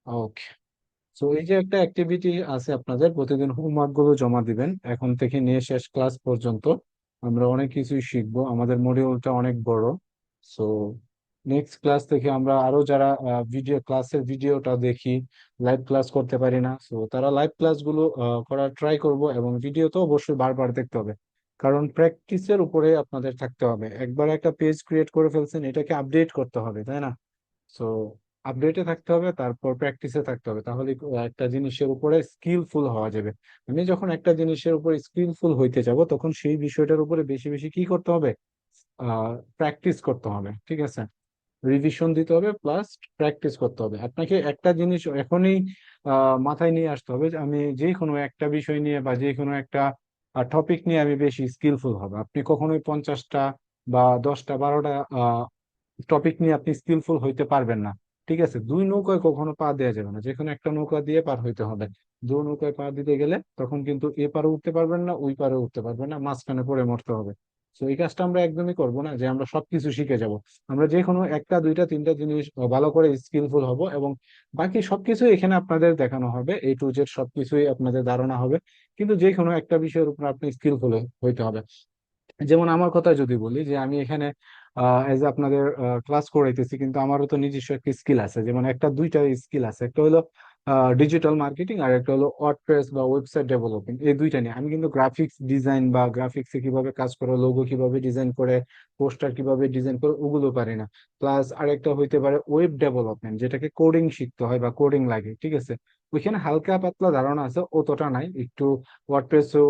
ওকে। তো এই যে একটা অ্যাক্টিভিটি আছে আপনাদের, প্রতিদিন হোমওয়ার্ক গুলো জমা দিবেন এখন থেকে নিয়ে শেষ ক্লাস পর্যন্ত। আমরা অনেক কিছুই শিখবো, আমাদের মডিউলটা অনেক বড়। সো নেক্সট ক্লাস থেকে আমরা আরো যারা ভিডিও ক্লাসের ভিডিওটা দেখি, লাইভ ক্লাস করতে পারি না, সো তারা লাইভ ক্লাসগুলো করার ট্রাই করব, এবং ভিডিও তো অবশ্যই বারবার দেখতে হবে, কারণ প্র্যাকটিসের উপরে আপনাদের থাকতে হবে। একবার একটা পেজ ক্রিয়েট করে ফেলছেন, এটাকে আপডেট করতে হবে, তাই না? সো আপডেটে থাকতে হবে, তারপর প্র্যাকটিসে থাকতে হবে, তাহলে একটা জিনিসের উপরে স্কিলফুল হওয়া যাবে। আমি যখন একটা জিনিসের উপর স্কিলফুল হইতে যাব, তখন সেই বিষয়টার উপরে বেশি বেশি কি করতে হবে? প্র্যাকটিস করতে হবে, ঠিক আছে? রিভিশন দিতে হবে, প্লাস প্র্যাকটিস করতে হবে। আপনাকে একটা জিনিস এখনই মাথায় নিয়ে আসতে হবে যে আমি যে কোনো একটা বিষয় নিয়ে বা যে কোনো একটা টপিক নিয়ে আমি বেশি স্কিলফুল হব। আপনি কখনোই 50টা বা 10টা 12টা টপিক নিয়ে আপনি স্কিলফুল হইতে পারবেন না। ঠিক আছে, দুই নৌকায় কখনো পা দেওয়া যাবে না, যে কোনো একটা নৌকা দিয়ে পার হইতে হবে। দুই নৌকায় পা দিতে গেলে তখন কিন্তু এ পারে উঠতে পারবেন না, ওই পারে উঠতে পারবেন না, মাঝখানে পড়ে মরতে হবে। তো এই কাজটা আমরা একদমই করব না যে আমরা সবকিছু শিখে যাব। আমরা যে কোনো একটা দুইটা তিনটা জিনিস ভালো করে স্কিলফুল হব, এবং বাকি সবকিছু এখানে আপনাদের দেখানো হবে, এ টু জেড সবকিছুই আপনাদের ধারণা হবে। কিন্তু যে কোনো একটা বিষয়ের উপর আপনি স্কিলফুল হইতে হবে। যেমন আমার কথা যদি বলি, যে আমি এখানে এজ আপনাদের ক্লাস করাইতেছি, কিন্তু আমারও তো নিজস্ব একটা স্কিল আছে। যেমন একটা দুইটা স্কিল আছে, একটা হলো ডিজিটাল মার্কেটিং, আর একটা হলো ওয়ার্ডপ্রেস বা ওয়েবসাইট ডেভেলপিং। এই দুইটা নিয়ে আমি কিন্তু গ্রাফিক্স ডিজাইন বা গ্রাফিক্সে কিভাবে কাজ করে, লোগো কিভাবে ডিজাইন করে, পোস্টার কিভাবে ডিজাইন করে, ওগুলো পারি না। প্লাস আরেকটা হইতে পারে ওয়েব ডেভেলপমেন্ট, যেটাকে কোডিং শিখতে হয় বা কোডিং লাগে, ঠিক আছে? ওইখানে হালকা পাতলা ধারণা আছে, অতটা নাই। একটু ওয়ার্ডপ্রেসও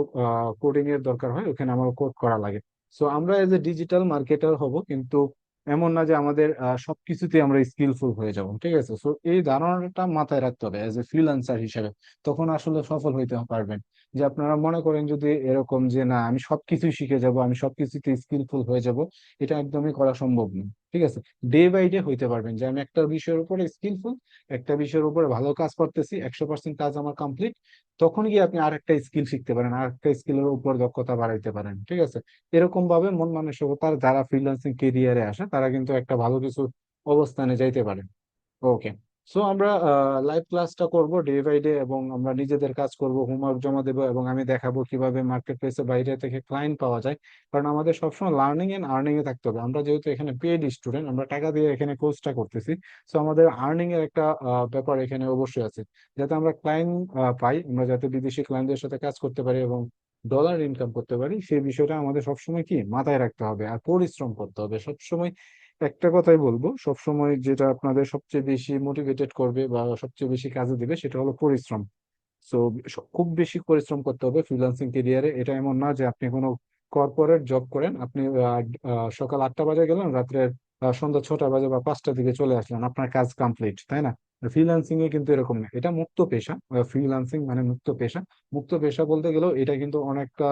কোডিং এর দরকার হয়, ওখানে আমার কোড করা লাগে। সো আমরা এজ এ ডিজিটাল মার্কেটার হব, কিন্তু এমন না যে আমাদের সবকিছুতে আমরা স্কিলফুল হয়ে যাব, ঠিক আছে? সো এই ধারণাটা মাথায় রাখতে হবে এজ এ ফ্রিল্যান্সার হিসেবে, তখন আসলে সফল হইতে পারবেন। যে আপনারা মনে করেন যদি এরকম যে না আমি সবকিছুই শিখে যাব, আমি সবকিছুতে স্কিলফুল হয়ে যাব, এটা একদমই করা সম্ভব না, ঠিক আছে? ডে বাই ডে হইতে পারবেন যে আমি একটা বিষয়ের উপরে স্কিলফুল, একটা বিষয়ের উপরে ভালো কাজ করতেছি, 100% কাজ আমার কমপ্লিট। তখন গিয়ে আপনি আর একটা স্কিল শিখতে পারেন, আর একটা স্কিলের উপর দক্ষতা বাড়াইতে পারেন, ঠিক আছে? এরকম ভাবে মন মানসিকতার যারা ফ্রিল্যান্সিং কেরিয়ারে আসে, তারা কিন্তু একটা ভালো কিছু অবস্থানে যাইতে পারে। ওকে। সো আমরা লাইভ ক্লাসটা করব ডে বাই ডে, এবং আমরা নিজেদের কাজ করব, হোমওয়ার্ক জমা দেবো, এবং আমি দেখাবো কিভাবে মার্কেট প্লেসে বাইরে থেকে ক্লায়েন্ট পাওয়া যায়। কারণ আমাদের সবসময় লার্নিং এন্ড আর্নিং এ থাকতে হবে। আমরা যেহেতু এখানে পেড স্টুডেন্ট, আমরা টাকা দিয়ে এখানে কোর্সটা করতেছি, সো আমাদের আর্নিং এর একটা ব্যাপার এখানে অবশ্যই আছে। যাতে আমরা ক্লায়েন্ট পাই, আমরা যাতে বিদেশি ক্লায়েন্টদের সাথে কাজ করতে পারি এবং ডলার ইনকাম করতে পারি, সেই বিষয়টা আমাদের সবসময় কি মাথায় রাখতে হবে, আর পরিশ্রম করতে হবে সবসময়। একটা কথাই বলবো, সবসময় যেটা আপনাদের সবচেয়ে বেশি মোটিভেটেড করবে বা সবচেয়ে বেশি কাজে দিবে, সেটা হলো পরিশ্রম। সো খুব বেশি পরিশ্রম করতে হবে ফ্রিল্যান্সিং ক্যারিয়ারে। এটা এমন না যে আপনি কোনো কর্পোরেট জব করেন, আপনি সকাল 8টা বাজে গেলেন, রাত্রে সন্ধ্যা 6টা বাজে বা 5টার দিকে চলে আসলেন, আপনার কাজ কমপ্লিট, তাই না? ফ্রিল্যান্সিং এ কিন্তু এরকম না, এটা মুক্ত পেশা। ফ্রিল্যান্সিং মানে মুক্ত পেশা। মুক্ত পেশা বলতে গেলেও এটা কিন্তু অনেকটা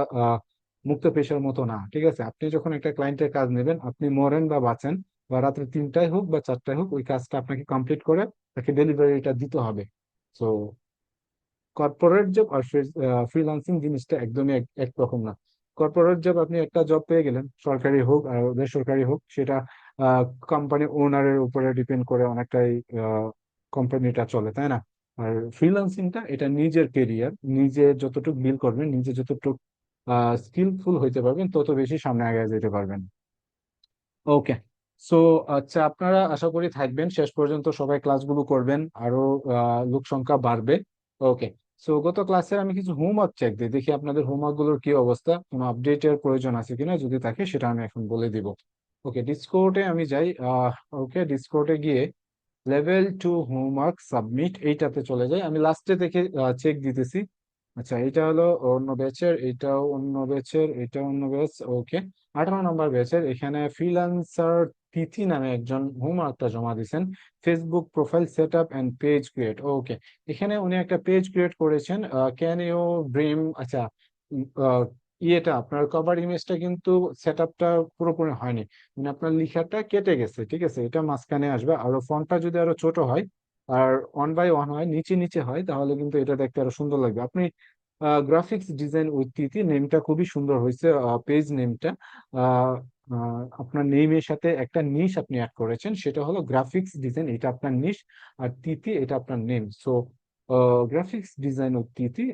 মুক্ত পেশার মতো না, ঠিক আছে? আপনি যখন একটা ক্লায়েন্টের কাজ নেবেন, আপনি মরেন বা বাঁচেন, বা রাত্রে 3টায় হোক বা 4টায় হোক, ওই কাজটা আপনাকে কমপ্লিট করে তাকে ডেলিভারিটা দিতে হবে। তো কর্পোরেট জব আর ফ্রিল্যান্সিং জিনিসটা একদমই একরকম না। কর্পোরেট জব, আপনি একটা জব পেয়ে গেলেন, সরকারি হোক আর বেসরকারি হোক, সেটা কোম্পানি ওনারের উপরে ডিপেন্ড করে অনেকটাই কোম্পানিটা চলে, তাই না? আর ফ্রিল্যান্সিংটা এটা নিজের কেরিয়ার, নিজে যতটুকু বিল করবেন, নিজে যতটুকু স্কিলফুল হইতে পারবেন, তত বেশি সামনে আগে যেতে পারবেন। ওকে। সো আচ্ছা, আপনারা আশা করি থাকবেন শেষ পর্যন্ত, সবাই ক্লাসগুলো করবেন, আরো লোক সংখ্যা বাড়বে। ওকে। সো গত ক্লাসে আমি কিছু হোমওয়ার্ক চেক দিই, দেখি আপনাদের হোমওয়ার্ক গুলোর কি অবস্থা, কোনো আপডেটের প্রয়োজন আছে কিনা, যদি থাকে সেটা আমি এখন বলে দিব। ওকে, ডিসকর্ডে আমি যাই। ওকে, ডিসকর্ডে গিয়ে লেভেল 2 হোমওয়ার্ক সাবমিট এইটাতে চলে যাই, আমি লাস্টে দেখে চেক দিতেছি। আচ্ছা, এটা হলো অন্য ব্যাচের, এটাও অন্য ব্যাচের, এটাও অন্য ব্যাচ। ওকে, 18 নম্বর ব্যাচের। এখানে ফ্রিল্যান্সার তিথি নামে একজন হোমওয়ার্কটা জমা দিয়েছেন, Facebook profile set up and page create. Okay, এখানে উনি একটা পেজ ক্রিয়েট করেছেন। ক্যান ইউ ব্রিম, আচ্ছা, উম, আহ, ইয়েটা আপনার কভার ইমেজটা কিন্তু সেট আপটা পুরোপুরি হয়নি, মানে আপনার লেখাটা কেটে গেছে, ঠিক আছে? এটা মাঝখানে আসবে, আর ফন্টটা যদি আরো ছোট হয় আর 1 বাই 1 হয়, নিচে নিচে হয়, তাহলে কিন্তু এটা দেখতে আরো সুন্দর লাগবে। আপনি গ্রাফিক্স ডিজাইন উইথ তিথি, নেমটা খুবই সুন্দর হয়েছে, পেজ নেমটা। আপনার নেমের সাথে একটা নিশ আপনি অ্যাড করেছেন, সেটা হলো গ্রাফিক্স ডিজাইন, এটা আপনার নিশ। আর তিথি এটা আপনার নেম। সো গ্রাফিক্স ডিজাইন ও তিথি,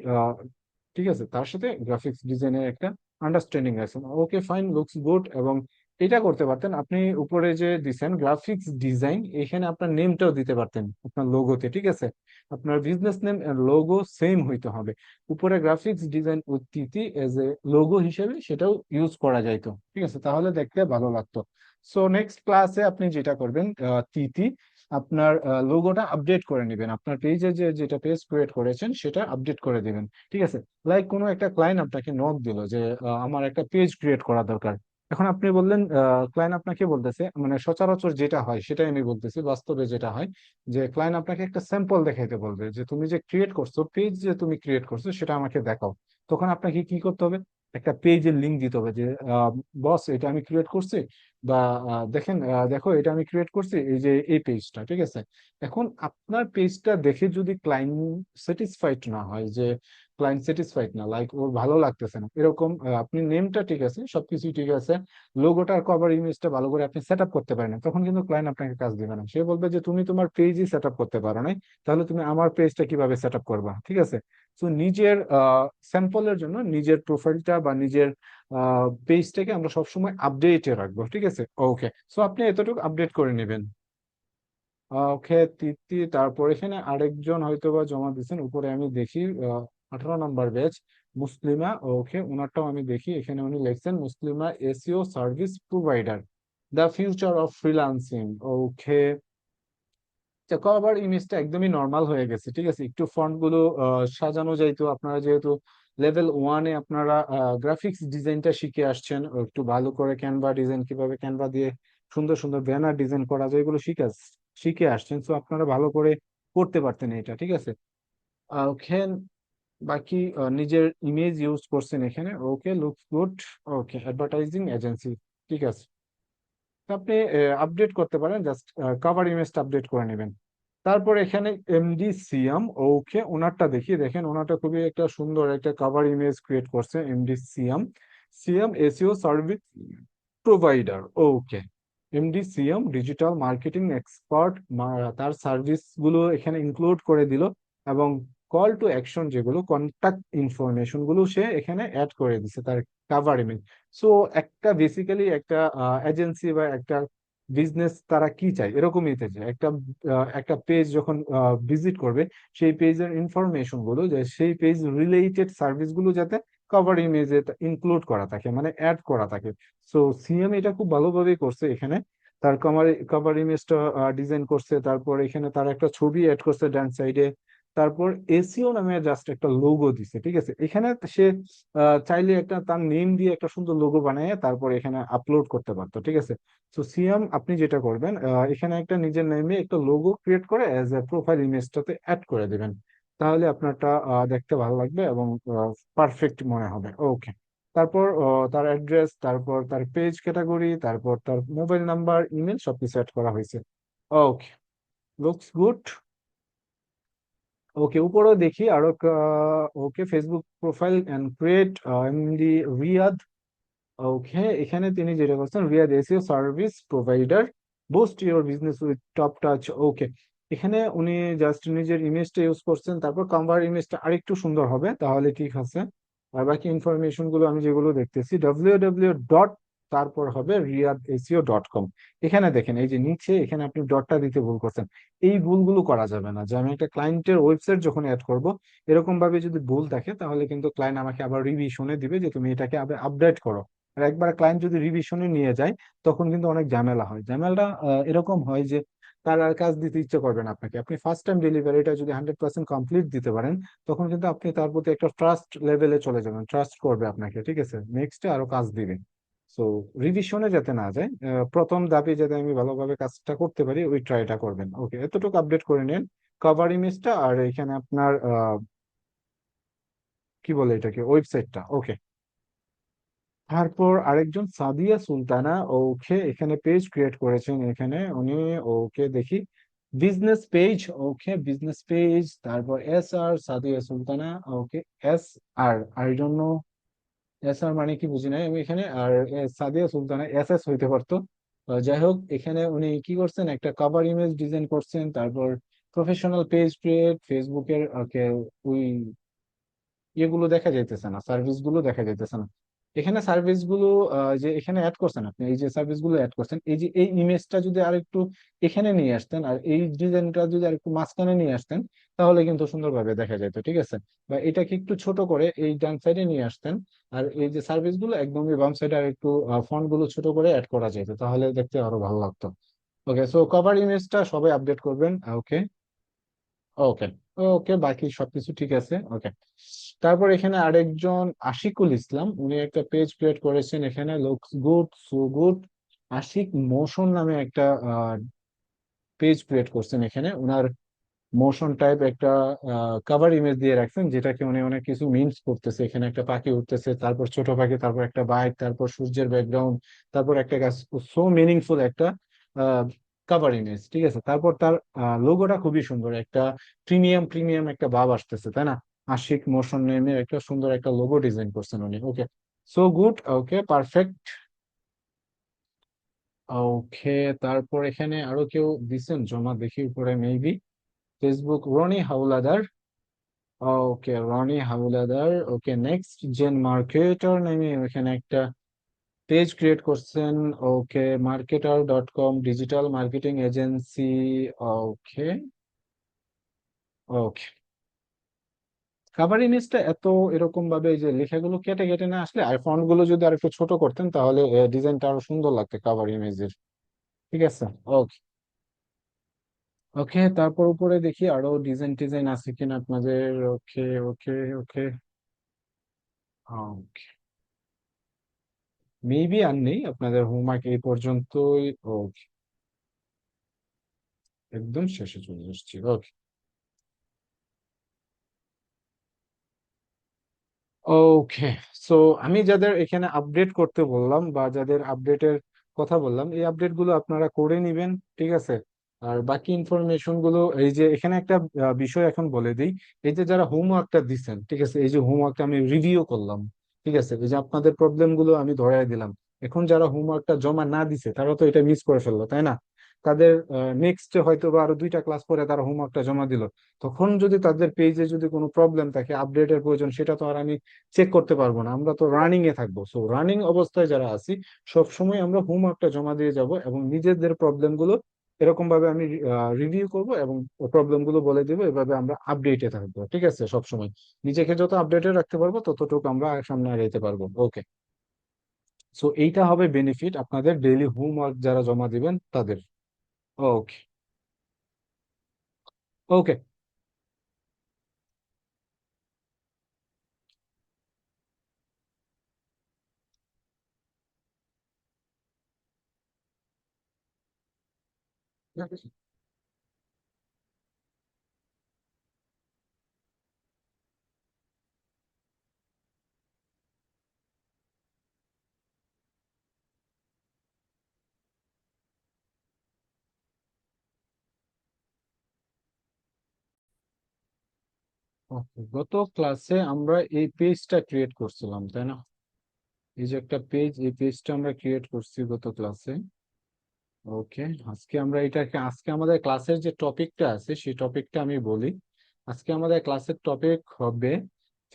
ঠিক আছে, তার সাথে গ্রাফিক্স ডিজাইনের একটা আন্ডারস্ট্যান্ডিং আছে। Okay fine, looks good. এবং এটা করতে পারতেন আপনি, উপরে যে দিছেন গ্রাফিক্স ডিজাইন, এখানে আপনার নেমটাও দিতে পারতেন আপনার লোগোতে, ঠিক আছে। আপনার বিজনেস নেম আর লোগো সেম হইতে হবে। উপরে গ্রাফিক্স ডিজাইন উদ্ধৃতি এজ এ লোগো হিসেবে সেটাও ইউজ করা যাইতো, ঠিক আছে, তাহলে দেখতে ভালো লাগতো। সো নেক্সট ক্লাসে আপনি যেটা করবেন, তিথি আপনার লোগোটা আপডেট করে নেবেন, আপনার পেজে যে যেটা পেজ ক্রিয়েট করেছেন সেটা আপডেট করে দিবেন, ঠিক আছে। লাইক কোনো একটা ক্লায়েন্ট আপনাকে নক দিল যে আমার একটা পেজ ক্রিয়েট করা দরকার। এখন আপনি বললেন, ক্লায়েন্ট আপনাকে বলতেছে, মানে সচরাচর যেটা হয় সেটাই আমি বলতেছি, বাস্তবে যেটা হয় যে ক্লায়েন্ট আপনাকে একটা স্যাম্পল দেখাইতে বলবে যে তুমি যে ক্রিয়েট করছো, পেজ যে তুমি ক্রিয়েট করছো সেটা আমাকে দেখাও। তখন আপনাকে কি করতে হবে, একটা পেজের লিংক দিতে হবে যে বস এটা আমি ক্রিয়েট করছি, বা দেখেন, দেখো এটা আমি ক্রিয়েট করছি, এই যে এই পেজটা, ঠিক আছে। এখন আপনার পেজটা দেখে যদি ক্লায়েন্ট স্যাটিসফাইড না হয়, যে ক্লায়েন্ট স্যাটিসফাইড না, লাইক ওর ভালো লাগতেছে না এরকম, আপনি নেমটা ঠিক আছে, সবকিছু ঠিক আছে, লোগোটার কভার ইমেজটা ভালো করে আপনি সেট আপ করতে পারেন না, তখন কিন্তু ক্লায়েন্ট আপনাকে কাজ দিবে না। সে বলবে যে তুমি তোমার পেজই সেট আপ করতে পারো নাই, তাহলে তুমি আমার পেজটা কিভাবে সেট আপ করবা, ঠিক আছে। তো নিজের স্যাম্পলের জন্য নিজের প্রোফাইলটা বা নিজের পেজটাকে আমরা সবসময় আপডেটে রাখবো, ঠিক আছে। ওকে, সো আপনি এতটুকু আপডেট করে নেবেন। ওকে তৃপ্তি, তারপর এখানে আরেকজন হয়তো বা জমা দিচ্ছেন উপরে, আমি দেখি 18 নম্বর ব্যাচ, মুসলিমা। ওকে, ওনারটাও আমি দেখি, এখানে উনি লিখছেন Muslima SEO service provider, the future of freelancing. Okay, cover ইমেজটা একদমই নর্মাল হয়ে গেছে, ঠিক আছে, একটু ফন্ট গুলো সাজানো যাইতো। আপনারা যেহেতু লেভেল 1-এ আপনারা গ্রাফিক্স ডিজাইনটা শিখে আসছেন, ও একটু ভালো করে ক্যানভা ডিজাইন, কিভাবে ক্যানভা দিয়ে সুন্দর সুন্দর ব্যানার ডিজাইন করা যায়, এগুলো শিখে আসছেন, তো আপনারা ভালো করে করতে পারতেন এটা, ঠিক আছে। ওকে, বাকি নিজের ইমেজ ইউজ করছেন এখানে। ওকে, লুকস গুড। ওকে, অ্যাডভার্টাইজিং এজেন্সি, ঠিক আছে। তো আপনি আপডেট করতে পারেন, জাস্ট কভার ইমেজটা আপডেট করে নেবেন। তারপর এখানে এমডি সিয়াম। ওকে, ওনারটা দেখি, দেখেন ওনারটা খুবই একটা সুন্দর একটা কভার ইমেজ ক্রিয়েট করছে MD Siam. Siam SEO service provider. Okay, MD CM digital marketing expert, তার সার্ভিস গুলো এখানে ইনক্লুড করে দিল, এবং কল টু অ্যাকশন যেগুলো কন্টাক্ট ইনফরমেশন গুলো সে এখানে অ্যাড করে দিছে তার কাভার ইমেজ। সো একটা বেসিক্যালি একটা এজেন্সি বা একটা বিজনেস তারা কি চায়, এরকমই চায় একটা একটা পেজ যখন ভিজিট করবে, সেই পেজের ইনফরমেশন গুলো, যে সেই পেজ রিলেটেড সার্ভিস গুলো যাতে কভার ইমেজে ইনক্লুড করা থাকে, মানে অ্যাড করা থাকে। সো সিএম এটা খুব ভালোভাবেই করছে এখানে, তার কভার কভার ইমেজটা ডিজাইন করছে, তারপর এখানে তার একটা ছবি অ্যাড করছে ডান সাইডে, তারপর এসিও নামে জাস্ট একটা লোগো দিছে, ঠিক আছে। এখানে সে চাইলে একটা তার নেম দিয়ে একটা সুন্দর লোগো বানিয়ে তারপর এখানে আপলোড করতে পারতো, ঠিক আছে। তো সিএম আপনি যেটা করবেন, এখানে একটা নিজের নেমে একটা লোগো ক্রিয়েট করে অ্যাজ এ প্রোফাইল ইমেজটাতে অ্যাড করে দিবেন, তাহলে আপনারটা দেখতে ভালো লাগবে এবং পারফেক্ট মনে হবে। ওকে, তারপর তার অ্যাড্রেস, তারপর তার পেজ ক্যাটাগরি, তারপর তার মোবাইল নাম্বার, ইমেল সবকিছু অ্যাড করা হয়েছে। Okay, looks good. ওকে, উপরেও দেখি আরো। Okay, Facebook profile and create, MD Riyad. Okay, এখানে তিনি যেটা করছেন, Riyad SEO service provider, boost your business with top touch. Okay, এখানে উনি জাস্ট নিজের ইমেজটা ইউজ করছেন, তারপর কাভার ইমেজটা আরেকটু সুন্দর হবে, তাহলে ঠিক আছে। আর বাকি ইনফরমেশন গুলো আমি যেগুলো দেখতেছি, ডাব্লিউ ডট, তারপর হবে riyadSEO.com। এখানে দেখেন, এই যে নিচে এখানে আপনি ডটটা দিতে ভুল করছেন, এই ভুলগুলো করা যাবে না। যে আমি একটা ক্লায়েন্টের ওয়েবসাইট যখন অ্যাড করব, এরকম ভাবে যদি ভুল থাকে, তাহলে কিন্তু ক্লায়েন্ট আমাকে আবার রিভিশনে দিবে যে তুমি এটাকে আবার আপডেট করো। আর একবার ক্লায়েন্ট যদি রিভিশনে নিয়ে যায়, তখন কিন্তু অনেক ঝামেলা হয়। ঝামেলাটা এরকম হয় যে তার আর কাজ দিতে ইচ্ছে করবে না আপনাকে। আপনি ফার্স্ট টাইম ডেলিভারিটা যদি 100% কমপ্লিট দিতে পারেন, তখন কিন্তু আপনি তার প্রতি একটা ট্রাস্ট লেভেলে চলে যাবেন, ট্রাস্ট করবে আপনাকে, ঠিক আছে, নেক্সটে আরো কাজ দিবে। সো রিভিশনে যাতে না যায়, প্রথম ধাপে যাতে আমি ভালোভাবে কাজটা করতে পারি, ওই ট্রাইটা করবেন। ওকে, এতটুকু আপডেট করে নেন কভার ইমেজটা, আর এখানে আপনার কি বলে এটাকে, ওয়েবসাইটটা। ওকে, তারপর আরেকজন সাদিয়া সুলতানা। ওকে, এখানে পেজ ক্রিয়েট করেছেন এখানে উনি। ওকে দেখি, business page, okay business page, তারপর S R Sadia Sultana, okay S R, I don't know S R মানে কি বুঝি নাই আমি এখানে। আর সাদিয়া সুলতানা এস এস হইতে পারতো। যাই হোক, এখানে উনি কি করছেন, একটা কভার ইমেজ ডিজাইন করছেন, তারপর প্রফেশনাল পেজ ক্রিয়েট ফেসবুকের, ওকে ওই ইয়েগুলো দেখা যাইতেছে না, সার্ভিস গুলো দেখা যাইতেছে না এখানে। সার্ভিস গুলো যে এখানে অ্যাড করছেন আপনি, এই যে সার্ভিস গুলো অ্যাড করছেন, এই যে এই ইমেজটা যদি আরেকটু এখানে নিয়ে আসতেন, আর এই ডিজাইনটা যদি আরেকটু মাঝখানে নিয়ে আসতেন, তাহলে কিন্তু সুন্দরভাবে দেখা যেত, ঠিক আছে। বা এটাকে একটু ছোট করে এই ডান সাইডে নিয়ে আসতেন, আর এই যে সার্ভিস গুলো একদমই বাম সাইডে আর একটু ফন্ট গুলো ছোট করে অ্যাড করা যেত, তাহলে দেখতে আরো ভালো লাগতো। ওকে, সো কভার ইমেজটা সবাই আপডেট করবেন। ওকে, ওকে, ওকে, বাকি সবকিছু ঠিক আছে। ওকে, তারপর এখানে আরেকজন আশিকুল ইসলাম, উনি একটা পেজ ক্রিয়েট করেছেন, এখানে looks good so good Ashik motion নামে একটা পেজ ক্রিয়েট করছেন। এখানে ওনার মোশন টাইপ একটা কভার ইমেজ দিয়ে রাখছেন, যেটাকে উনি অনেক কিছু মিমস করতেছে, এখানে একটা পাখি উঠতেছে, তারপর ছোট পাখি, তারপর একটা বাইক, তারপর সূর্যের ব্যাকগ্রাউন্ড, তারপর একটা গাছ, সো মিনিংফুল একটা কভার ইমেজ, ঠিক আছে। তারপর তার লোগোটা খুবই সুন্দর, একটা প্রিমিয়াম প্রিমিয়াম একটা ভাব আসতেছে, তাই না? আশিক মোশন নেমের একটা সুন্দর একটা লোগো ডিজাইন করছেন উনি। Okay, so good, okay perfect. Okay, তারপর এখানে আরো কেউ দিছেন জমা, দেখি উপরে maybe Facebook Roni Howlader. Okay, Roni Howlader, okay next Gen marketer নামে এখানে একটা পেজ ক্রিয়েট করছেন। Okay, marketer.com digital marketing agency. Okay, okay, cover ইমেজটা এত এরকম ভাবে এই যে লেখাগুলো কেটে কেটে না আসলে, আর ফন্ট গুলো যদি আর একটু ছোট করতেন, তাহলে ডিজাইনটা আরো সুন্দর লাগতো কাভার ইমেজের, ঠিক আছে। ওকে, ওকে, তারপর উপরে দেখি আরো ডিজাইন টিজাইন আছে কিনা আপনাদের। ওকে, ওকে, ওকে, মেবি আর নেই আপনাদের হোমওয়ার্ক এই পর্যন্তই। ওকে, একদম শেষে চলে এসেছি। ওকে, ওকে, সো আমি যাদের এখানে আপডেট করতে বললাম বা যাদের আপডেটের কথা বললাম, এই আপডেট গুলো আপনারা করে নিবেন, ঠিক আছে। আর বাকি ইনফরমেশন গুলো এই যে এখানে একটা বিষয় এখন বলে দিই। এই যে যারা হোমওয়ার্কটা দিচ্ছেন, ঠিক আছে, এই যে হোমওয়ার্কটা আমি রিভিউ করলাম, ঠিক আছে, এই যে আপনাদের প্রবলেম গুলো আমি ধরাই দিলাম। এখন যারা হোমওয়ার্কটা জমা না দিছে, তারা তো এটা মিস করে ফেললো, তাই না? তাদের নেক্সট হয়তো বা আরো 2টা ক্লাস পরে তারা হোমওয়ার্কটা জমা দিল, তখন যদি তাদের পেজে যদি কোনো প্রবলেম থাকে, আপডেটের প্রয়োজন, সেটা তো আর আমি চেক করতে পারবো না, আমরা তো রানিং এ থাকবো। সো রানিং অবস্থায় যারা আছি, সব সময় আমরা হোমওয়ার্কটা জমা দিয়ে যাব, এবং নিজেদের প্রবলেম গুলো এরকম ভাবে আমি রিভিউ করব এবং প্রবলেম গুলো বলে দেবো, এভাবে আমরা আপডেটে থাকবো, ঠিক আছে। সব সময় নিজেকে যত আপডেটে রাখতে পারবো, ততটুকু আমরা সামনে আগাইতে পারবো। ওকে, সো এইটা হবে বেনিফিট আপনাদের ডেইলি হোমওয়ার্ক যারা জমা দিবেন তাদের। ওকে, ওকে, ওকে, গত ক্লাসে আমরা এই পেজটা ক্রিয়েট করছিলাম, তাই না? এই যে একটা পেজ, এই পেজটা আমরা ক্রিয়েট করছি গত ক্লাসে। ওকে, আজকে আমরা এটাকে, আজকে আমাদের ক্লাসের যে টপিকটা আছে সেই টপিকটা আমি বলি। আজকে আমাদের ক্লাসের টপিক হবে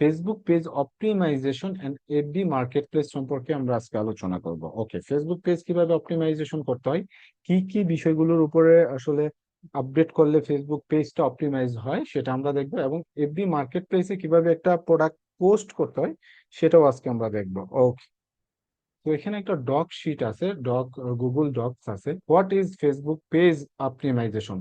Facebook page optimization and FB marketplace সম্পর্কে আমরা আজকে আলোচনা করব। ওকে, ফেসবুক পেজ কিভাবে অপটিমাইজেশন করতে হয়, কি কি বিষয়গুলোর উপরে আসলে আপডেট করলে ফেসবুক পেজটা অপটিমাইজ হয়, সেটা আমরা দেখবো, এবং এফবি মার্কেট প্লেসে কিভাবে একটা প্রোডাক্ট পোস্ট করতে হয়, সেটাও আজকে আমরা দেখবো। ওকে, তো এখানে একটা ডক শিট আছে, ডক গুগল ডকস আছে। What is Facebook page optimization?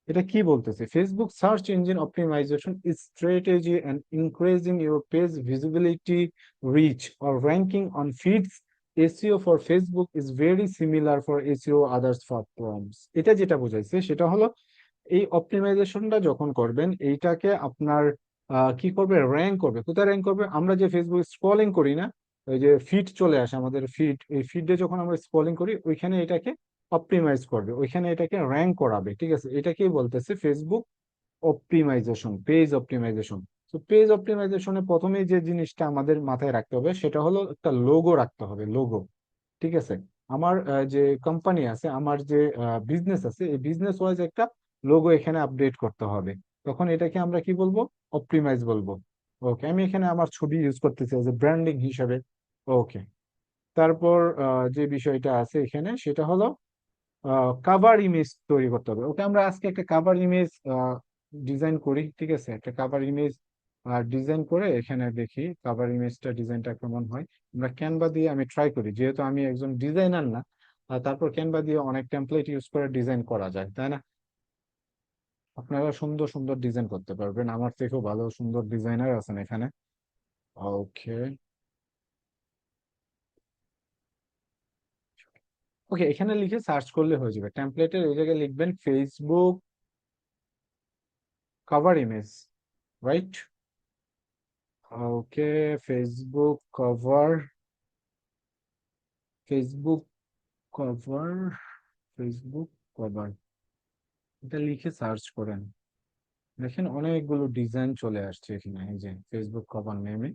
এটা কি বলতেছে, Facebook search engine optimization is strategy and increasing your page visibility, reach or ranking on feeds. SEO for Facebook is very similar for SEO others platforms. এটা যেটা বোঝাইছে সেটা হলো, এই অপটিমাইজেশনটা যখন করবেন, এইটাকে আপনার কি করবে, র্যাঙ্ক করবে। কোথায় র্যাঙ্ক করবে? আমরা যে ফেসবুক স্ক্রলিং করি না, ওই যে ফিড চলে আসে আমাদের ফিড, এই ফিডে যখন আমরা স্ক্রলিং করি, ওইখানে এটাকে অপটিমাইজ করবে, ওইখানে এটাকে র্যাঙ্ক করাবে, ঠিক আছে? এটাকেই বলতেছে ফেসবুক অপটিমাইজেশন, পেজ অপটিমাইজেশন। তো পেজ অপটিমাইজেশনে প্রথমেই যে জিনিসটা আমাদের মাথায় রাখতে হবে সেটা হলো একটা লোগো রাখতে হবে, লোগো। ঠিক আছে? আমার যে কোম্পানি আছে, আমার যে বিজনেস আছে, এই বিজনেস ওয়াইজ একটা লোগো এখানে আপডেট করতে হবে। তখন এটাকে আমরা কি বলবো? অপটিমাইজ বলবো। ওকে, আমি এখানে আমার ছবি ইউজ করতেছি যে ব্র্যান্ডিং হিসাবে। ওকে। তারপর যে বিষয়টা আছে এখানে সেটা হলো কাভার ইমেজ তৈরি করতে হবে। ওকে, আমরা আজকে একটা কাভার ইমেজ ডিজাইন করি, ঠিক আছে? একটা কাভার ইমেজ ডিজাইন করে এখানে দেখি কাভার ইমেজটা ডিজাইনটা কেমন হয়। আমরা ক্যানভা দিয়ে আমি ট্রাই করি, যেহেতু আমি একজন ডিজাইনার না। তারপর ক্যানভা দিয়ে অনেক টেমপ্লেট ইউজ করে ডিজাইন করা যায়, তাই না? আপনারা সুন্দর সুন্দর ডিজাইন করতে পারবেন, আমার থেকেও ভালো সুন্দর ডিজাইনার আছেন এখানে। ওকে। ওকে, এখানে লিখে সার্চ করলে হয়ে যাবে, টেমপ্লেটের ওই জায়গায় লিখবেন Facebook cover image, right? Okay, Facebook cover, Facebook cover, Facebook cover, এটা লিখে সার্চ করেন। দেখেন অনেকগুলো ডিজাইন চলে আসছে এখানে, এই যে ফেসবুক কভার নেমে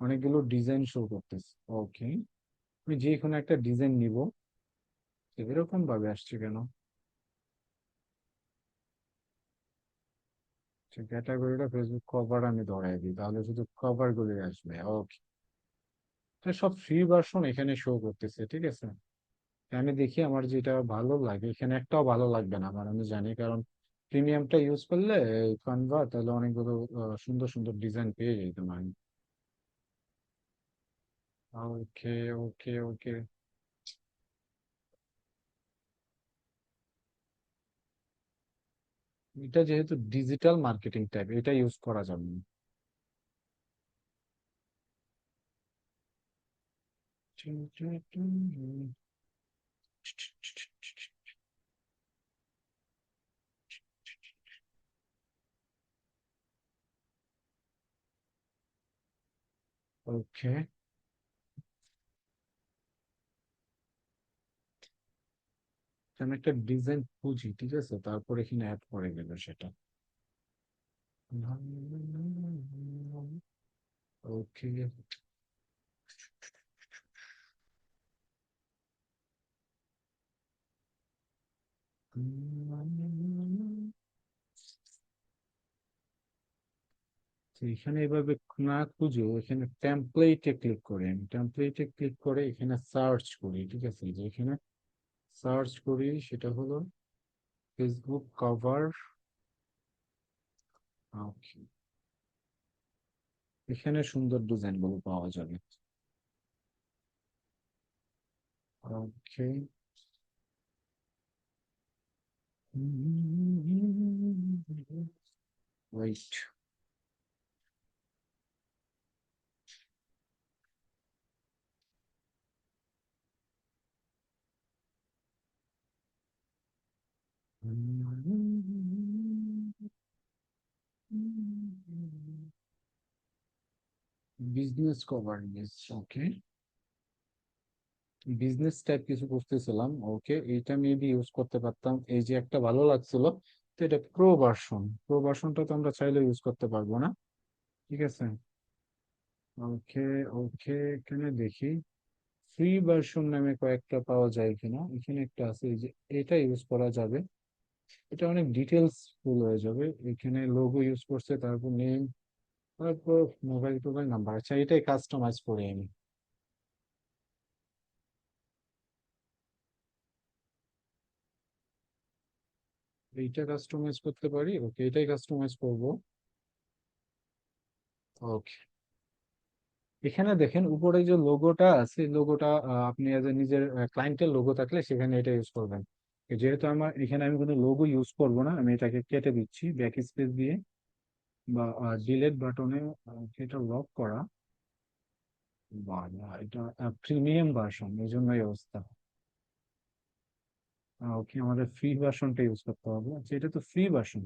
অনেকগুলো ডিজাইন শো করতেছে। ওকে, আমি যে কোনো একটা ডিজাইন নিব। এরকম ভাবে আসছে কেন? ক্যাটাগরিটা ফেসবুক কভার আমি ধরাই দিই, তাহলে শুধু কভার গুলো আসবে। ওকে, সব ফ্রি ভার্সন এখানে শো করতেছে, ঠিক আছে? আমি দেখি আমার যেটা ভালো লাগে, এখানে একটাও ভালো লাগবে না আমার, আমি জানি, কারণ প্রিমিয়ামটা ইউজ করলে কনভার্ট তাহলে অনেকগুলো সুন্দর সুন্দর ডিজাইন পেয়ে যেতাম আমি। ওকে, ওকে, ওকে। এটা যেহেতু ডিজিটাল মার্কেটিং টাইপ, এটা ইউজ করা যাবে না। ওকে, আমি একটা ডিজাইন খুঁজি, ঠিক আছে? তারপর এখানে অ্যাড করে গেল সেটা। ওকে। তো এখানে এভাবে না খুঁজে এখানে টেমপ্লেটে ক্লিক করি, আমি টেমপ্লেটে ক্লিক করে এখানে সার্চ করি, ঠিক আছে? যে এখানে সার্চ করি সেটা হলো ফেসবুক কভার। ওকে, এখানে সুন্দর ডিজাইন গুলো পাওয়া যাবে। ওকে, রাইট। বিজনেস কভার, ওকে। বিজনেস টাইপ কিছু করতেছিলাম, ওকে, এইটা মেবি ইউজ করতে পারতাম, এই যে একটা ভালো লাগছিল। তো এটা প্রো ভার্সন, প্রো ভার্সনটা তো আমরা চাইলে ইউজ করতে পারবো না, ঠিক আছে? ওকে, ওকে, এখানে দেখি ফ্রি ভার্সন নামে কয়েকটা পাওয়া যায় কিনা, এখানে একটা আছে, এই যে এটা ইউজ করা যাবে। এটা অনেক ডিটেলস ফুল হয়ে যাবে, এখানে লোগো ইউজ করছে, তারপর নেম, তারপর মোবাইল টোবাইল নাম্বার। আচ্ছা, এটাই কাস্টমাইজ করি আমি। এইটা কাস্টমাইজ করতে পারি, ওকে, এটাই কাস্টমাইজ করব। ওকে, এখানে দেখেন উপরে যে লোগোটা আছে, লোগোটা আপনি এজ এ নিজের ক্লায়েন্টের লোগো থাকলে সেখানে এটা ইউজ করবেন। যেহেতু আমার এখানে আমি কোনো লোগো ইউজ করব না, আমি এটাকে কেটে দিচ্ছি ব্যাক স্পেস দিয়ে, বা ডিলেট বাটনে এটা লক করা। বা না, এটা প্রিমিয়াম ভার্সন, এই জন্য এই অবস্থা। ওকে, আমাদের ফ্রি ভার্সনটা ইউজ করতে হবে। আচ্ছা, এটা তো ফ্রি ভার্সন।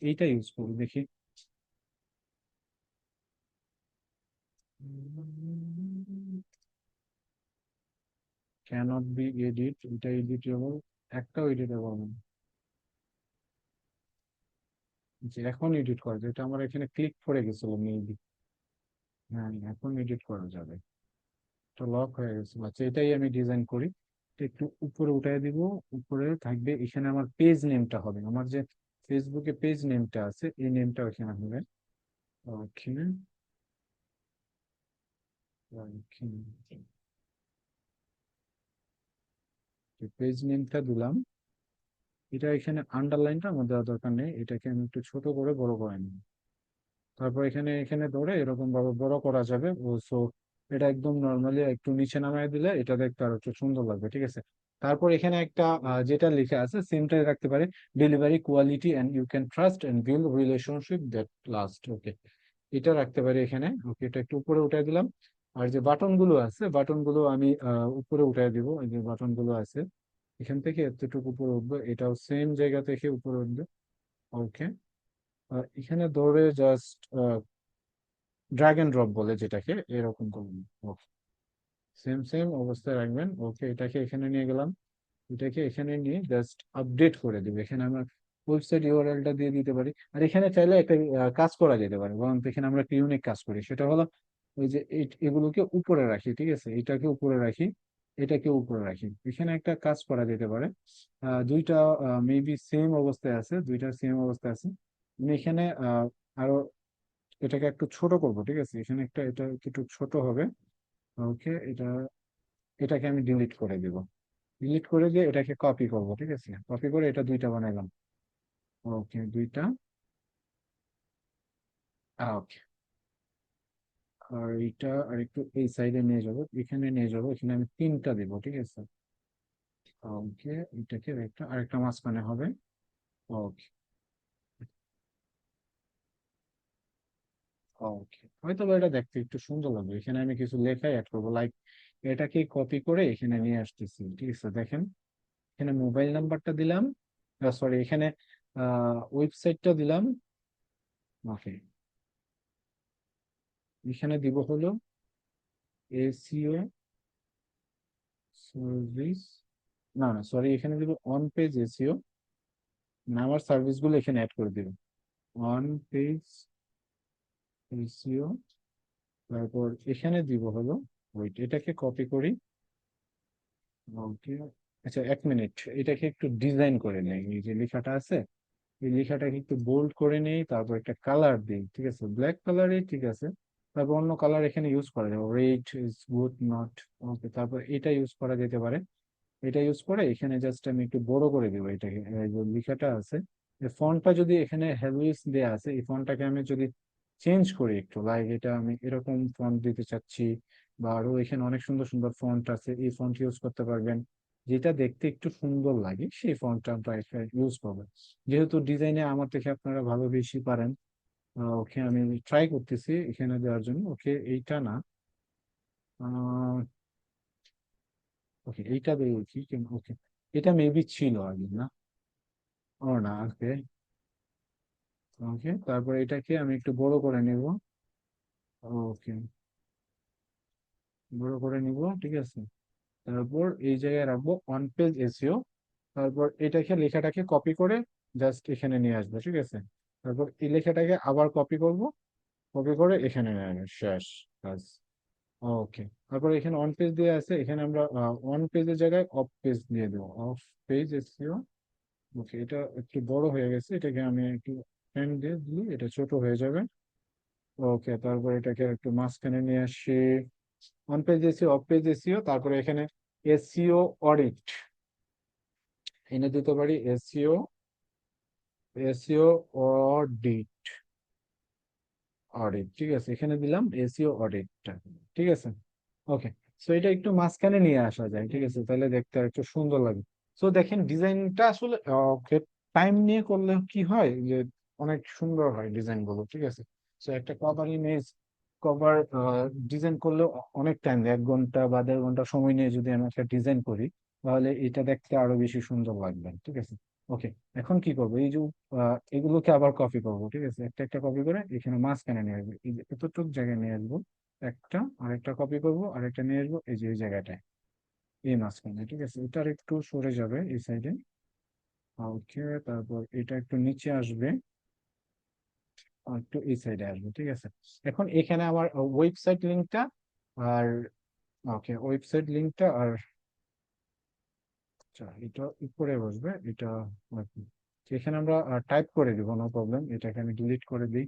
এইটা ইউজ করি দেখি। ক্যানট বি এডিট, এটা এডিটেবল, একটাও এডিটেবল না। যে এখন এডিট করা যায়, এটা আমার এখানে ক্লিক করে গেছিল মেবি। হ্যাঁ, এখন এডিট করা যাবে। তো লক হয়ে গেছে। আচ্ছা, এটাই আমি ডিজাইন করি। এটা একটু উপরে উঠাই দিব। উপরে থাকবে, এখানে আমার পেজ নেমটা হবে, আমার যে ফেসবুকে পেজ নেমটা আছে এই নেমটা এখানে হবে। ওখানে পেজ নেমটা দিলাম। এটা এখানে আন্ডারলাইনটা আমার দেওয়ার দরকার নেই, এটাকে আমি একটু ছোট করে বড় করে নিই। তারপর এখানে এখানে ধরে এরকম ভাবে বড় করা যাবে। ও সো এটা একদম নর্মালি একটু নিচে নামায় দিলে এটা দেখতে আরো একটু সুন্দর লাগবে, ঠিক আছে। তারপর এখানে একটা যেটা লেখা আছে সেমটাই রাখতে পারে, delivery quality and you can trust and build relationship that last. Okay, এটা রাখতে পারি এখানে। ওকে, এটা একটু উপরে উঠাই দিলাম। আর যে বাটন গুলো আছে, বাটন গুলো আমি উপরে উঠাই দিব। এই যে বাটন গুলো আছে, এখান থেকে এতটুকু উপরে উঠবে, এটাও সেম জায়গা থেকে উপরে উঠবে। ওকে, এখানে ধরে জাস্ট ড্র্যাগ এন্ড ড্রপ বলে যেটাকে, এরকম করুন। ওকে, সেম সেম অবস্থায় রাখবেন। ওকে, এটাকে এখানে নিয়ে গেলাম। এটাকে এখানে নিয়ে জাস্ট আপডেট করে দিব। এখানে আমরা ওয়েবসাইট ইউআরএলটা দিয়ে দিতে পারি। আর এখানে চাইলে একটা কাজ করা যেতে পারে, বরং এখানে আমরা একটা ইউনিক কাজ করি, সেটা হলো ওই যে এগুলোকে উপরে রাখি, ঠিক আছে, এটাকে উপরে রাখি, এটাকে উপরে রাখি। এখানে একটা কাজ করা যেতে পারে। দুইটা মেবি সেম অবস্থায় আছে, দুইটা সেম অবস্থায় আছে। আমি এখানে আরো এটাকে একটু ছোট করব, ঠিক আছে, এখানে একটা এটা একটু ছোট হবে। ওকে, এটাকে আমি ডিলিট করে দিব। ডিলিট করে দিয়ে এটাকে কপি করব, ঠিক আছে, কপি করে এটা দুইটা বানাইলাম। ওকে, দুইটা। ওকে, আর এটা আর একটু এই সাইডে নিয়ে যাব, এখানে নিয়ে যাব, এখানে আমি তিনটা দেবো, ঠিক আছে। ওকে, এটাকে একটা আরেকটা মাঝখানে হবে। ওকে। ওকে, হয়তো বা এটা দেখতে একটু সুন্দর লাগবে, এখানে আমি কিছু লেখাই অ্যাড করবো, লাইক এটাকে কপি করে এখানে নিয়ে আসতেছি, ঠিক আছে। দেখেন, এখানে মোবাইল নাম্বারটা দিলাম, সরি, এখানে ওয়েবসাইটটা দিলাম। ওকে, এখানে দিব হলো এসিও সার্ভিস, না না সরি, এখানে দিব অন পেজ এসিও, আমার সার্ভিস গুলো এখানে অ্যাড করে দিব। অন পেজ এসিও, তারপর এখানে দিব হলো, ওয়েট, এটাকে কপি করি। ওকে, আচ্ছা, 1 মিনিট, এটাকে একটু ডিজাইন করে নেই, এই যে লেখাটা আছে এই লেখাটাকে একটু বোল্ড করে নেই, তারপর একটা কালার দিই, ঠিক আছে, ব্ল্যাক কালারে, ঠিক আছে। তারপর অন্য কালার এখানে ইউজ করা যাবে, রেড ইজ গুড নট। ওকে, তারপর এটা ইউজ করা যেতে পারে। এটা ইউজ করে এখানে জাস্ট আমি একটু বড় করে দিব এটাকে, এই যে লেখাটা আছে, এই ফন্টটা যদি এখানে হ্যাভেলস দেয়া আছে, এই ফন্টটাকে আমি যদি চেঞ্জ করি একটু, লাইক এটা আমি এরকম ফন্ট দিতে চাচ্ছি, বা আরো এখানে অনেক সুন্দর সুন্দর ফন্ট আছে, এই ফন্ট ইউজ করতে পারবেন। যেটা দেখতে একটু সুন্দর লাগে সেই ফন্টটা আমরা ইউজ করবো। যেহেতু ডিজাইনে আমার থেকে আপনারা ভালো বেশি পারেন, ওকে, আমি ট্রাই করতেছি এখানে দেওয়ার জন্য। ওকে, এইটা না, ওকে, এইটা দেখি। ওকে, এটা মেবি ছিল আগে, না? ও না, ওকে। ওকে, তারপর এটাকে আমি একটু বড় করে নেব। ওকে, বড় করে নিব, ঠিক আছে। তারপর এই জায়গায় রাখবো অন পেজ এসিও। তারপর এটাকে লেখাটাকে কপি করে জাস্ট এখানে নিয়ে আসবো, ঠিক আছে। তারপর এই লেখাটাকে আবার কপি করব, কপি করে এখানে নিয়ে আসবো, শেষ কাজ। ওকে, তারপর এখানে অন পেজ দিয়ে আছে, এখানে আমরা অন পেজের জায়গায় অফ পেজ দিয়ে দেবো, অফ পেজ এসিও। ওকে, এটা একটু বড় হয়ে গেছে, এটাকে আমি একটু পেন দিয়ে দিই, এটা ছোট হয়ে যাবে। ওকে, তারপর এটাকে একটু মাঝখানে নিয়ে আসি, on page SEO, of page SEO, তারপরে এখানে এসিও অডিট এনে দিতে পারি, এসিও, এসিও অডিট, অডিট, ঠিক আছে, এখানে দিলাম এসিও অডিটটা, ঠিক আছে। ওকে, সো এটা একটু মাঝখানে নিয়ে আসা যায়, ঠিক আছে, তাহলে দেখতে আর একটু সুন্দর লাগে। সো দেখেন ডিজাইনটা আসলে ওকে, টাইম নিয়ে করলে কি হয় যে অনেক সুন্দর হয় ডিজাইন গুলো, ঠিক আছে। সো একটা কভার ইমেজ, কভার ডিজাইন করলে অনেক টাইম, 1 ঘন্টা বা 1.5 ঘন্টা সময় নিয়ে যদি আমি একটা ডিজাইন করি, তাহলে এটা দেখতে আরো বেশি সুন্দর লাগবে, ঠিক আছে। ওকে, এখন কি করবো, এই যে এগুলোকে আবার কপি করবো, ঠিক আছে, একটা একটা কপি করে এখানে মাঝখানে নিয়ে আসবো, এই যে এতটুক জায়গায় নিয়ে আসবো। একটা, আরেকটা কপি করব, আরেকটা নিয়ে আসবো এই যে এই জায়গাটায়, এই মাঝখানে, ঠিক আছে। এটার একটু সরে যাবে এই সাইডে। ওকে, তারপর এটা একটু নিচে আসবে, আর একটু এই সাইডে আসবে, ঠিক আছে। এখন এখানে আমার ওয়েবসাইট লিঙ্কটা আর, ওকে, ওয়েবসাইট লিঙ্কটা আর, আচ্ছা এটা উপরে বসবে এটা। okay, এখানে আমরা টাইপ করে দিব, নো প্রবলেম, এটাকে আমি ডিলিট করে দিই।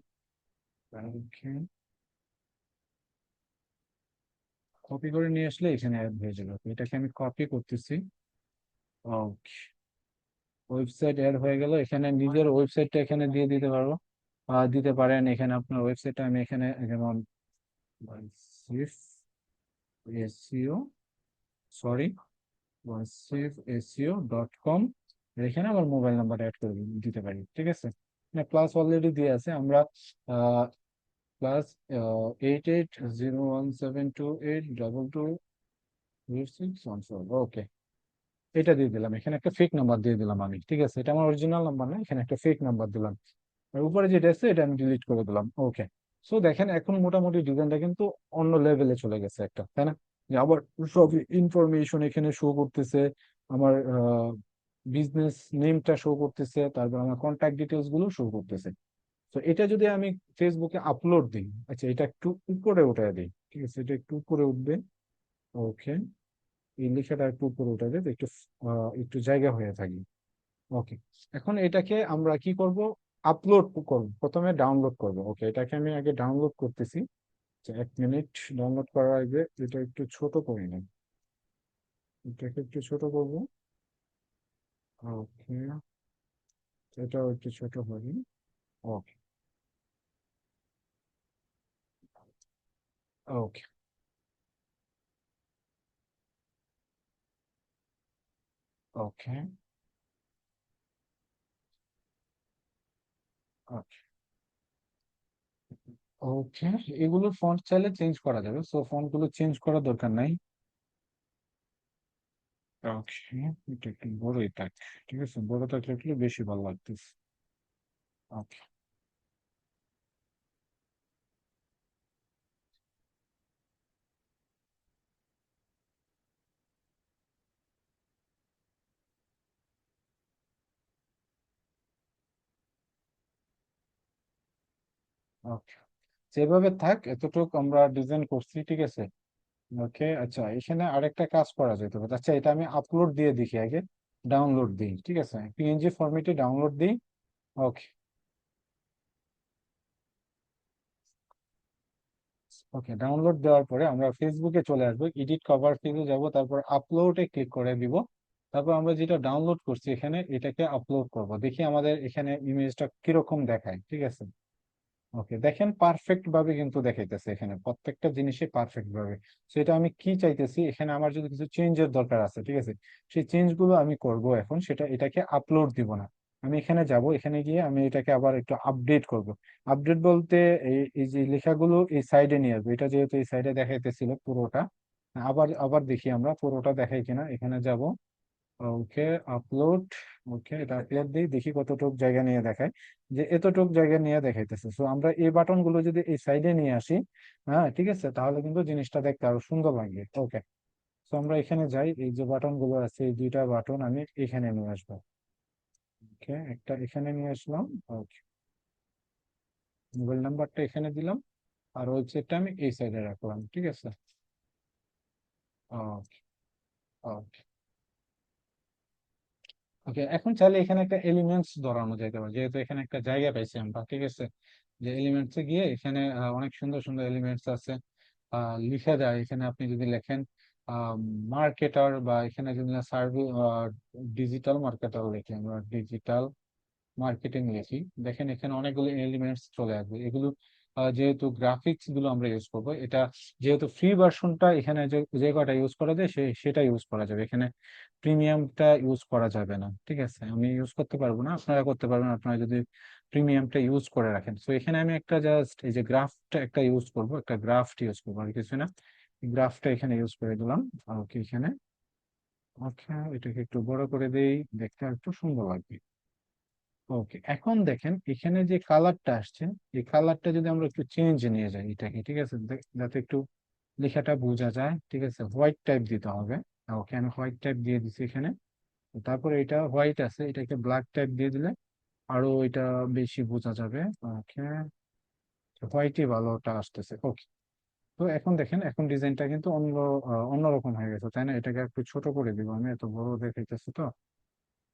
ওকে, কপি করে নিয়ে আসলে এখানে অ্যাড হয়ে যাবে। Okay, এটাকে আমি কপি করতেছি। ওকে, ওয়েবসাইট অ্যাড হয়ে গেল। এখানে নিজের ওয়েবসাইটটা এখানে দিয়ে দিতে পারবো, দিতে পারেন এখানে আপনার ওয়েবসাইটটা। আমি এখানে যেমন এসিও, সরি, SafeSEO.com, এখানে আমার মোবাইল নাম্বার অ্যাড করে দিতে পারি, ঠিক আছে। প্লাস অলরেডি দিয়ে আছে, আমরা +8801728222 ওকে, এটা দিয়ে দিলাম। এখানে একটা ফেক নাম্বার দিয়ে দিলাম আমি, ঠিক আছে। এটা আমার অরিজিনাল নাম্বার না, এখানে একটা ফেক নাম্বার দিলাম। আর উপরে যেটা আছে এটা আমি ডিলিট করে দিলাম। ওকে, সো দেখেন এখন মোটামুটি ডিজাইনটা কিন্তু অন্য লেভেলে চলে গেছে একটা, তাই না? যে আবার সব ইনফরমেশন এখানে শো করতেছে, আমার বিজনেস নেমটা শো করতেছে, তারপর আমার কন্ট্যাক্ট ডিটেলস গুলো শো করতেছে। তো এটা যদি আমি ফেসবুকে আপলোড দিই, আচ্ছা এটা একটু উপরে উঠায় দিই, ঠিক আছে, এটা একটু উপরে উঠবে। ওকে, এই লেখাটা একটু উপরে উঠাবে তো একটু একটু জায়গা হয়ে থাকি। ওকে, এখন এটাকে আমরা কি করব, আপলোড করব, প্রথমে ডাউনলোড করব। ওকে, এটাকে আমি আগে ডাউনলোড করতেছি। আচ্ছা, 1 মিনিট। ডাউনলোড করার আগে এটা একটু ছোট করে নিই, এটাকে একটু ছোট করব। ওকে, এটাও একটু ছোট করি। ওকে, ওকে, ওকে, ওকে, ওকে। এগুলো ফন্ট চাইলে চেঞ্জ করা যাবে, সো ফন্ট গুলো চেঞ্জ করার দরকার নাই। ওকে, এটা একটু বড়ই থাক, ঠিক আছে, বড় থাকলে একটু বেশি ভালো লাগতেছে। ওকে, ওকে, যেভাবে থাক এতটুকু আমরা ডিজাইন করছি, ঠিক আছে। ওকে, আচ্ছা এখানে আরেকটা কাজ করা যেতে পারে। আচ্ছা এটা আমি আপলোড দিয়ে দেখি আগে, ডাউনলোড দিই, ঠিক আছে, PNG ফরম্যাটে ডাউনলোড দিই। ওকে, ওকে, ডাউনলোড দেওয়ার পরে আমরা ফেসবুকে চলে আসবো, এডিট কভার পেজে যাব, তারপর আপলোডে ক্লিক করে দিব। তারপর আমরা যেটা ডাউনলোড করছি এখানে এটাকে আপলোড করব, দেখি আমাদের এখানে ইমেজটা কিরকম দেখায়, ঠিক আছে। ওকে, দেখেন পারফেক্ট ভাবে কিন্তু দেখাইতেছে, এখানে প্রত্যেকটা জিনিসই পারফেক্ট ভাবে। সেটা আমি কি চাইতেছি, এখানে আমার যদি কিছু চেঞ্জের দরকার আছে, ঠিক আছে, সেই চেঞ্জ গুলো আমি করব এখন, সেটা এটাকে আপলোড দিব না। আমি এখানে যাব, এখানে গিয়ে আমি এটাকে আবার একটু আপডেট করব। আপডেট বলতে এই এই যে লেখাগুলো এই সাইডে নিয়ে আসবো, এটা যেহেতু এই সাইডে দেখাইতেছিল পুরোটা, আবার আবার দেখি আমরা পুরোটা দেখাই কিনা, এখানে যাব। ওকে, আপলোড। ওকে, এটা আপলোড দিই, দেখি কতটুক জায়গা নিয়ে দেখায়। যে এতটুক জায়গা নিয়ে দেখাইতেছে, সো আমরা এই বাটন গুলো যদি এই সাইডে নিয়ে আসি, হ্যাঁ ঠিক আছে, তাহলে কিন্তু জিনিসটা দেখতে আরো সুন্দর লাগবে। ওকে, তো আমরা এখানে যাই, এই যে বাটন গুলো আছে এই দুইটা বাটন আমি এখানে নিয়ে আসবো। ওকে, একটা এখানে নিয়ে আসলাম। ওকে, মোবাইল নাম্বারটা এখানে দিলাম, আর ওয়েবসাইটটা আমি এই সাইডে রাখলাম, ঠিক আছে। ওকে, ওকে, ওকে, এখন চাইলে এখানে একটা এলিমেন্টস ধরানো যেতে পারে, যেহেতু এখানে একটা জায়গা পাইছি আমরা, ঠিক আছে। যে এলিমেন্টসে গিয়ে এখানে অনেক সুন্দর সুন্দর এলিমেন্টস আছে, লিখে দেয় এখানে। আপনি যদি লেখেন মার্কেটার, বা এখানে যদি সার্ভিস, ডিজিটাল মার্কেটার লিখি, আমরা ডিজিটাল মার্কেটিং লিখি, দেখেন এখানে অনেকগুলো এলিমেন্টস চলে আসবে। এগুলো যেহেতু গ্রাফিক্স গুলো আমরা ইউজ করবো, এটা যেহেতু ফ্রি ভার্সনটা এখানে যে যে কটা ইউজ করা যায় সেটা ইউজ করা যাবে, এখানে প্রিমিয়ামটা ইউজ করা যাবে না, ঠিক আছে। আমি ইউজ করতে পারবো না, আপনারা করতে পারবেন, আপনারা যদি প্রিমিয়ামটা ইউজ করে রাখেন। তো এখানে আমি একটা জাস্ট এই যে গ্রাফটা একটা ইউজ করব, একটা গ্রাফট ইউজ করবো, আর কিছু না। গ্রাফটা এখানে ইউজ করে দিলাম। ওকে, এখানে, ওকে, এটাকে একটু বড় করে দেই, দেখতে একটু সুন্দর লাগবে। ওকে, এখন দেখেন এখানে যে কালারটা আসছে, এই কালারটা যদি আমরা একটু চেঞ্জ নিয়ে যাই এটাকে, ঠিক আছে, যাতে একটু লেখাটা বোঝা যায়, ঠিক আছে, হোয়াইট টাইপ দিতে হবে। ওকে, আমি হোয়াইট টাইপ দিয়ে দিচ্ছি এখানে। তারপরে এটা হোয়াইট আছে, এটাকে ব্ল্যাক টাইপ দিয়ে দিলে আরো এটা বেশি বোঝা যাবে। ওকে, হোয়াইটই ভালোটা আসতেছে। ওকে, তো এখন দেখেন, এখন ডিজাইনটা কিন্তু অন্যরকম হয়ে গেছে, তাই না? এটাকে একটু ছোট করে দিব, আমি এত বড় দেখাইতেছি তো।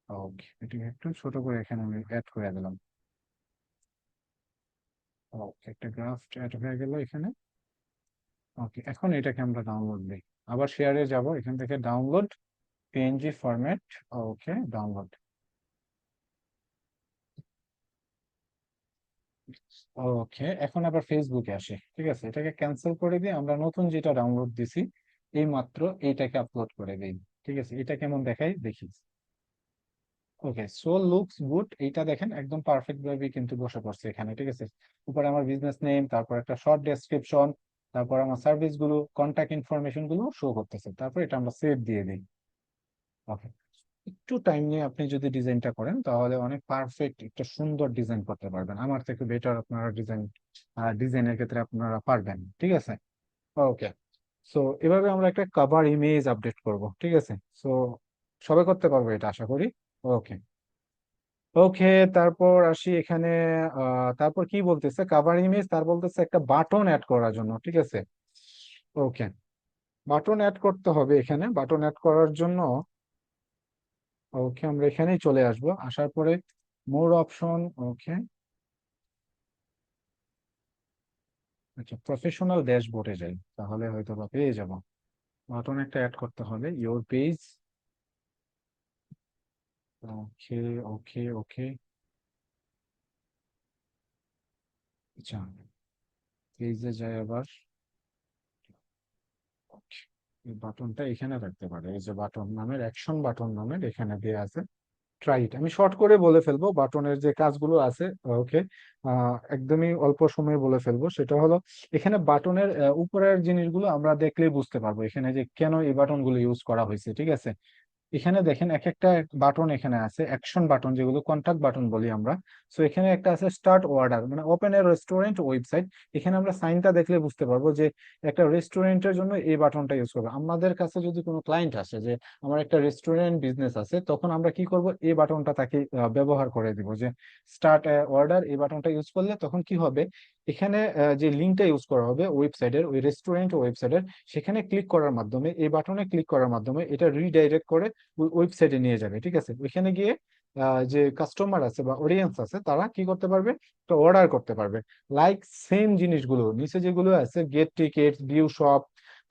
ওকে, এটাকে একটু ছোট করে এখানে আমি অ্যাড করে দিলাম। ওকে, একটা গ্রাফ অ্যাড হয়ে গেল এখানে। ওকে, এখন এটাকে আমরা ডাউনলোড দিই। আবার শেয়ারে যাব, এখান থেকে ডাউনলোড পিএনজি ফরম্যাট। ওকে, ডাউনলোড। ওকে, এখন আবার ফেসবুকে আসি, ঠিক আছে, এটাকে ক্যান্সেল করে দিয়ে আমরা নতুন যেটা ডাউনলোড দিছি এই মাত্র এইটাকে আপলোড করে দিই। ঠিক আছে, এটা কেমন দেখাই দেখি। ওকে, সো লুকস গুড, এইটা দেখেন একদম পারফেক্ট ভাবে কিন্তু বসে পড়ছে এখানে, ঠিক আছে। উপরে আমার বিজনেস নেম, তারপর একটা শর্ট ডেসক্রিপশন, তারপর আমার সার্ভিস গুলো, কন্ট্যাক্ট ইনফরমেশন গুলো শো করতেছে। তারপর এটা আমরা সেভ দিয়ে দিই। ওকে, একটু টাইম নিয়ে আপনি যদি ডিজাইনটা করেন তাহলে অনেক পারফেক্ট একটা সুন্দর ডিজাইন করতে পারবেন, আমার থেকে বেটার আপনারা ডিজাইনের ক্ষেত্রে আপনারা পারবেন, ঠিক আছে। ওকে, সো এভাবে আমরা একটা কভার ইমেজ আপডেট করব, ঠিক আছে। সো সবাই করতে পারবো এটা আশা করি। ওকে, ওকে, তারপর আসি এখানে। তারপর কি বলতেছে, কভার ইমেজ, তার বলতেছে একটা বাটন অ্যাড করার জন্য, ঠিক আছে। ওকে, বাটন অ্যাড করতে হবে এখানে। বাটন অ্যাড করার জন্য ওকে, আমরা এখানেই চলে আসব, আসার পরে মোর অপশন। ওকে, আচ্ছা, প্রফেশনাল ড্যাশবোর্ডে যাই, তাহলে হয়তো বা পেয়ে যাব। বাটন একটা অ্যাড করতে হবে, ইওর পেজ। ওকে, ওকে, ওকে, আচ্ছা, পেজে যাই আবার। Okay, এই বাটনটা এখানে রাখতে পারে, এই যে বাটন নামের, অ্যাকশন বাটন নামের এখানে দেয়া আছে। ট্রাই ইট, আমি শর্ট করে বলে ফেলবো বাটনের যে কাজগুলো আছে। ওকে, একদমই অল্প সময়ে বলে ফেলবো। সেটা হলো, এখানে বাটনের উপরের জিনিসগুলো আমরা দেখলেই বুঝতে পারবো এখানে যে কেন এই বাটনগুলো ইউজ করা হয়েছে, ঠিক আছে। এখানে দেখেন এক একটা বাটন এখানে আছে, অ্যাকশন বাটন যেগুলো কন্টাক্ট বাটন বলি আমরা। সো এখানে একটা আছে স্টার্ট অর্ডার, মানে ওপেন এ রেস্টুরেন্ট ওয়েবসাইট। এখানে আমরা সাইনটা দেখলে বুঝতে পারবো যে একটা রেস্টুরেন্টের জন্য এই বাটনটা ইউজ করবো। আমাদের কাছে যদি কোনো ক্লায়েন্ট আসে যে আমার একটা রেস্টুরেন্ট বিজনেস আছে, তখন আমরা কি করব, এই বাটনটা তাকে ব্যবহার করে দিব, যে স্টার্ট অর্ডার, এই বাটনটা ইউজ করলে তখন কি হবে, এখানে যে লিঙ্কটা ইউজ করা হবে ওয়েবসাইটের, ওই রেস্টুরেন্ট ওয়েবসাইটের, সেখানে ক্লিক করার মাধ্যমে, এই বাটনে ক্লিক করার মাধ্যমে এটা রিডাইরেক্ট করে ওয়েবসাইটে নিয়ে যাবে, ঠিক আছে। ওইখানে গিয়ে যে কাস্টমার আছে বা অডিয়েন্স আছে তারা কি করতে পারবে, তো অর্ডার করতে পারবে। লাইক সেম জিনিসগুলো নিচে যেগুলো আছে, গেট টিকেট, ভিউ শপ,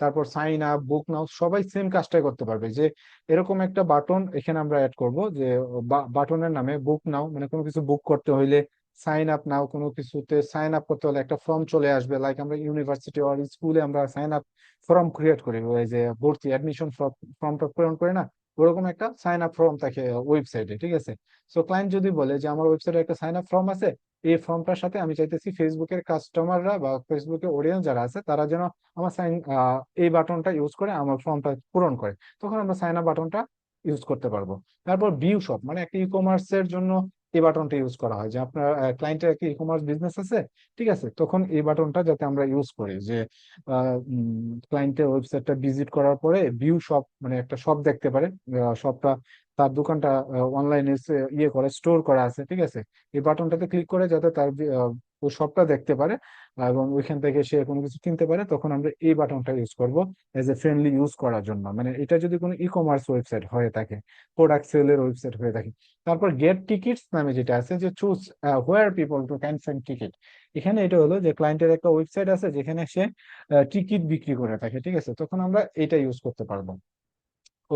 তারপর সাইন আপ, বুক নাও, সবাই সেম কাজটাই করতে পারবে। যে এরকম একটা বাটন এখানে আমরা অ্যাড করব, যে বাটনের নামে বুক নাও, মানে কোনো কিছু বুক করতে হইলে, সাইন আপ নাও, কোনো কিছুতে সাইন আপ করতে হলে একটা ফর্ম চলে আসবে, লাইক আমরা ইউনিভার্সিটি আর স্কুলে আমরা সাইন আপ ফর্ম ক্রিয়েট করি, ওই যে ভর্তি অ্যাডমিশন ফর্মটা পূরণ করে না, ওরকম একটা সাইন আপ ফর্ম থাকে ওয়েবসাইটে, ঠিক আছে। সো ক্লায়েন্ট যদি বলে যে আমার ওয়েবসাইটে একটা সাইন আপ ফর্ম আছে, এই ফর্মটার সাথে আমি চাইতেছি ফেসবুকের কাস্টমাররা বা ফেসবুকের অডিয়েন্স যারা আছে তারা যেন আমার এই বাটনটা ইউজ করে আমার ফর্মটা পূরণ করে, তখন আমরা সাইন আপ বাটনটা ইউজ করতে পারবো। তারপর ভিউ শপ, মানে একটা ই কমার্সের জন্য এই বাটনটা ইউজ করা হয়, যে আপনার ক্লায়েন্টের একটা ই কমার্স বিজনেস আছে, ঠিক আছে, তখন এই বাটনটা যাতে আমরা ইউজ করি, যে ক্লায়েন্টের ওয়েবসাইটটা ভিজিট করার পরে ভিউ শপ, মানে একটা শপ দেখতে পারে, শপটা, তার দোকানটা অনলাইনে ইয়ে করে স্টোর করা আছে, ঠিক আছে। এই বাটনটাতে ক্লিক করে যাতে তার ওই শপটা দেখতে পারে এবং ওইখান থেকে সে কোনো কিছু কিনতে পারে, তখন আমরা এই বাটনটা ইউজ করব এজ এ ফ্রেন্ডলি ইউজ করার জন্য। মানে এটা যদি কোনো ই কমার্স ওয়েবসাইট হয়ে থাকে, প্রোডাক্ট সেলের ওয়েবসাইট হয়ে থাকে। তারপর গেট টিকিটস নামে যেটা আছে, যে choose where people to can find ticket, এখানে এটা হলো যে ক্লায়েন্টের একটা ওয়েবসাইট আছে যেখানে সে টিকিট বিক্রি করে থাকে, ঠিক আছে, তখন আমরা এটা ইউজ করতে পারবো।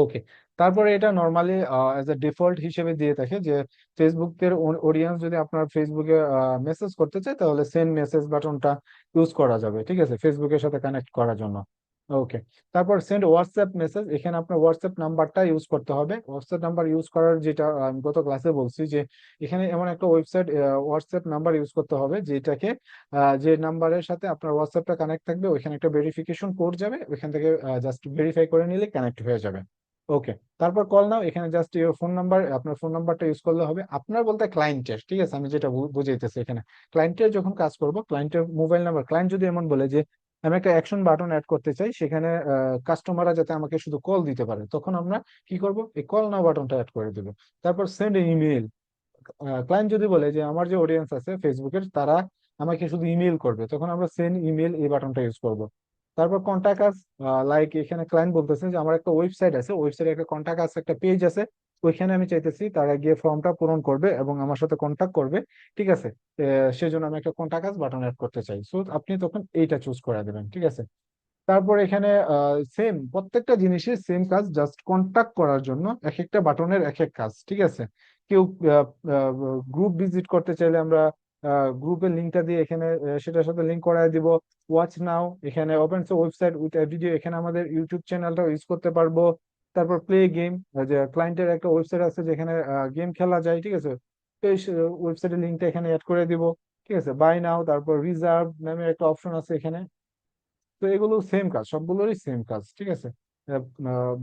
ওকে, তারপরে এটা নর্মালি এজ এ ডিফল্ট হিসেবে দিয়ে থাকে যে ফেসবুকের অডিয়েন্স যদি আপনার ফেসবুকে মেসেজ করতে চায় তাহলে সেন্ড মেসেজ বাটনটা ইউজ করা যাবে, ঠিক আছে, ফেসবুকের সাথে কানেক্ট করার জন্য। ওকে, তারপর সেন্ড হোয়াটসঅ্যাপ মেসেজ, এখানে আপনার হোয়াটসঅ্যাপ নাম্বারটা ইউজ করতে হবে। হোয়াটসঅ্যাপ নাম্বার ইউজ করার যেটা আমি গত ক্লাসে বলছি, যে এখানে এমন একটা ওয়েবসাইট হোয়াটসঅ্যাপ নাম্বার ইউজ করতে হবে যেটাকে যে নাম্বারের সাথে আপনার হোয়াটসঅ্যাপটা কানেক্ট থাকবে, ওইখানে একটা ভেরিফিকেশন কোড যাবে, ওইখান থেকে জাস্ট ভেরিফাই করে নিলে কানেক্ট হয়ে যাবে। ওকে, তারপর কল নাও, এখানে জাস্ট ফোন নাম্বার, আপনার ফোন নাম্বারটা ইউজ করলে হবে। আপনার বলতে ক্লায়েন্টের, ঠিক আছে, আমি যেটা বুঝাইতেছি এখানে, ক্লায়েন্টের যখন কাজ করব, ক্লায়েন্টের মোবাইল নাম্বার, ক্লায়েন্ট যদি এমন বলে যে আমি একটা অ্যাকশন বাটন অ্যাড করতে চাই, সেখানে কাস্টমাররা যাতে আমাকে শুধু কল দিতে পারে, তখন আমরা কি করব, এই কল নাও বাটনটা অ্যাড করে দেবো। তারপর সেন্ড ইমেল, ক্লায়েন্ট যদি বলে যে আমার যে অডিয়েন্স আছে ফেসবুকের, তারা আমাকে শুধু ইমেল করবে, তখন আমরা সেন্ড ইমেল এই বাটনটা ইউজ করব। তারপর কন্টাক্ট আস, লাইক এখানে ক্লায়েন্ট বলতেছে যে আমার একটা ওয়েবসাইট আছে, ওয়েবসাইটে একটা কন্টাক্ট আছে, একটা পেজ আছে, ওইখানে আমি চাইতেছি তারা গিয়ে ফর্মটা পূরণ করবে এবং আমার সাথে কন্টাক্ট করবে, ঠিক আছে। সেজন্য আমি একটা কন্টাক্ট আস বাটন অ্যাড করতে চাই, সো আপনি তখন এইটা চুজ করে দেবেন, ঠিক আছে। তারপর এখানে সেম প্রত্যেকটা জিনিসের সেম কাজ, জাস্ট কন্টাক্ট করার জন্য এক একটা বাটনের এক এক কাজ, ঠিক আছে। কেউ গ্রুপ ভিজিট করতে চাইলে আমরা গ্রুপের লিঙ্কটা দিয়ে এখানে সেটার সাথে লিঙ্ক করায় দিব। ওয়াচ নাও, এখানে ওপেন ওয়েবসাইট উইথ ভিডিও, এখানে আমাদের ইউটিউব চ্যানেলটা ইউজ করতে পারবো। তারপর প্লে গেম, যে ক্লায়েন্টের একটা ওয়েবসাইট আছে যেখানে গেম খেলা যায়, ঠিক আছে, তো এই ওয়েবসাইটের লিঙ্কটা এখানে অ্যাড করে দিব, ঠিক আছে। বাই নাও, তারপর রিজার্ভ নামে একটা অপশন আছে এখানে। তো এগুলো সেম কাজ, সবগুলোরই সেম কাজ, ঠিক আছে।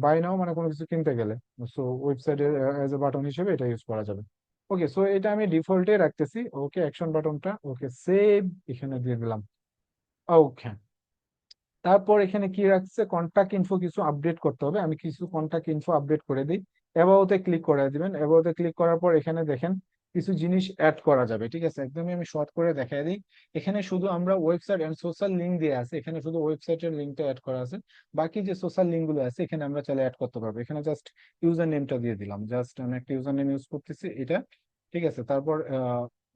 বাই নাও মানে কোনো কিছু কিনতে গেলে, সো ওয়েবসাইটের এজ এ বাটন হিসেবে এটা ইউজ করা যাবে। ওকে, সো এটা আমি ডিফল্টে রাখতেছি। ওকে, অ্যাকশন বাটনটা ওকে সেভ এখানে দিয়ে দিলাম। ওকে, তারপর এখানে কি রাখছে, কন্টাক্ট ইনফো কিছু আপডেট করতে হবে, আমি কিছু কন্টাক্ট ইনফো আপডেট করে দিই। অ্যাবাউটে ক্লিক করে দিবেন, অ্যাবাউটে ক্লিক করার পর এখানে দেখেন কিছু জিনিস অ্যাড করা যাবে, ঠিক আছে। একদমই আমি শর্ট করে দেখাই দিই। এখানে শুধু আমরা ওয়েবসাইট এন্ড সোশ্যাল লিঙ্ক দিয়ে আছে, এখানে শুধু ওয়েবসাইটের লিঙ্কটা অ্যাড করা আছে। বাকি যে সোশ্যাল লিঙ্ক গুলো আছে এখানে আমরা চাইলে অ্যাড করতে পারবো। এখানে জাস্ট ইউজার নেমটা দিয়ে দিলাম, জাস্ট আমি একটা ইউজার নেম ইউজ করতেছি এটা, ঠিক আছে। তারপর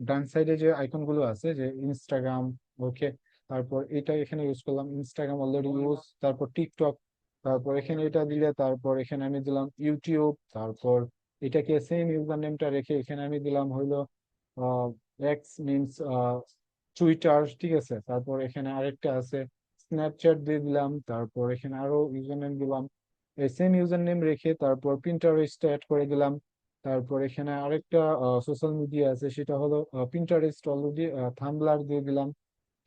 ডান সাইডে যে আইকন গুলো আছে, যে ইনস্টাগ্রাম, ওকে, তারপর এটা এখানে ইউজ করলাম, ইনস্টাগ্রাম অলরেডি ইউজ, তারপর টিকটক, তারপর এখানে এটা দিলে, তারপর এখানে আমি দিলাম ইউটিউব, তারপর এটাকে সেম ইউজার নেমটা রেখে এখানে আমি দিলাম হইলো এক্স মিনস টুইটার, ঠিক আছে। তারপর এখানে আরেকটা আছে স্ন্যাপচ্যাট দিয়ে দিলাম, তারপর এখানে আরো ইউজার নেম দিলাম, এই সেম ইউজার নেম রেখে তারপর পিন্টারেস্ট অ্যাড করে দিলাম। তারপর এখানে আরেকটা সোশ্যাল মিডিয়া আছে, সেটা হলো পিন্টারেস্ট, অলরেডি থাম্বলার দিয়ে দিলাম,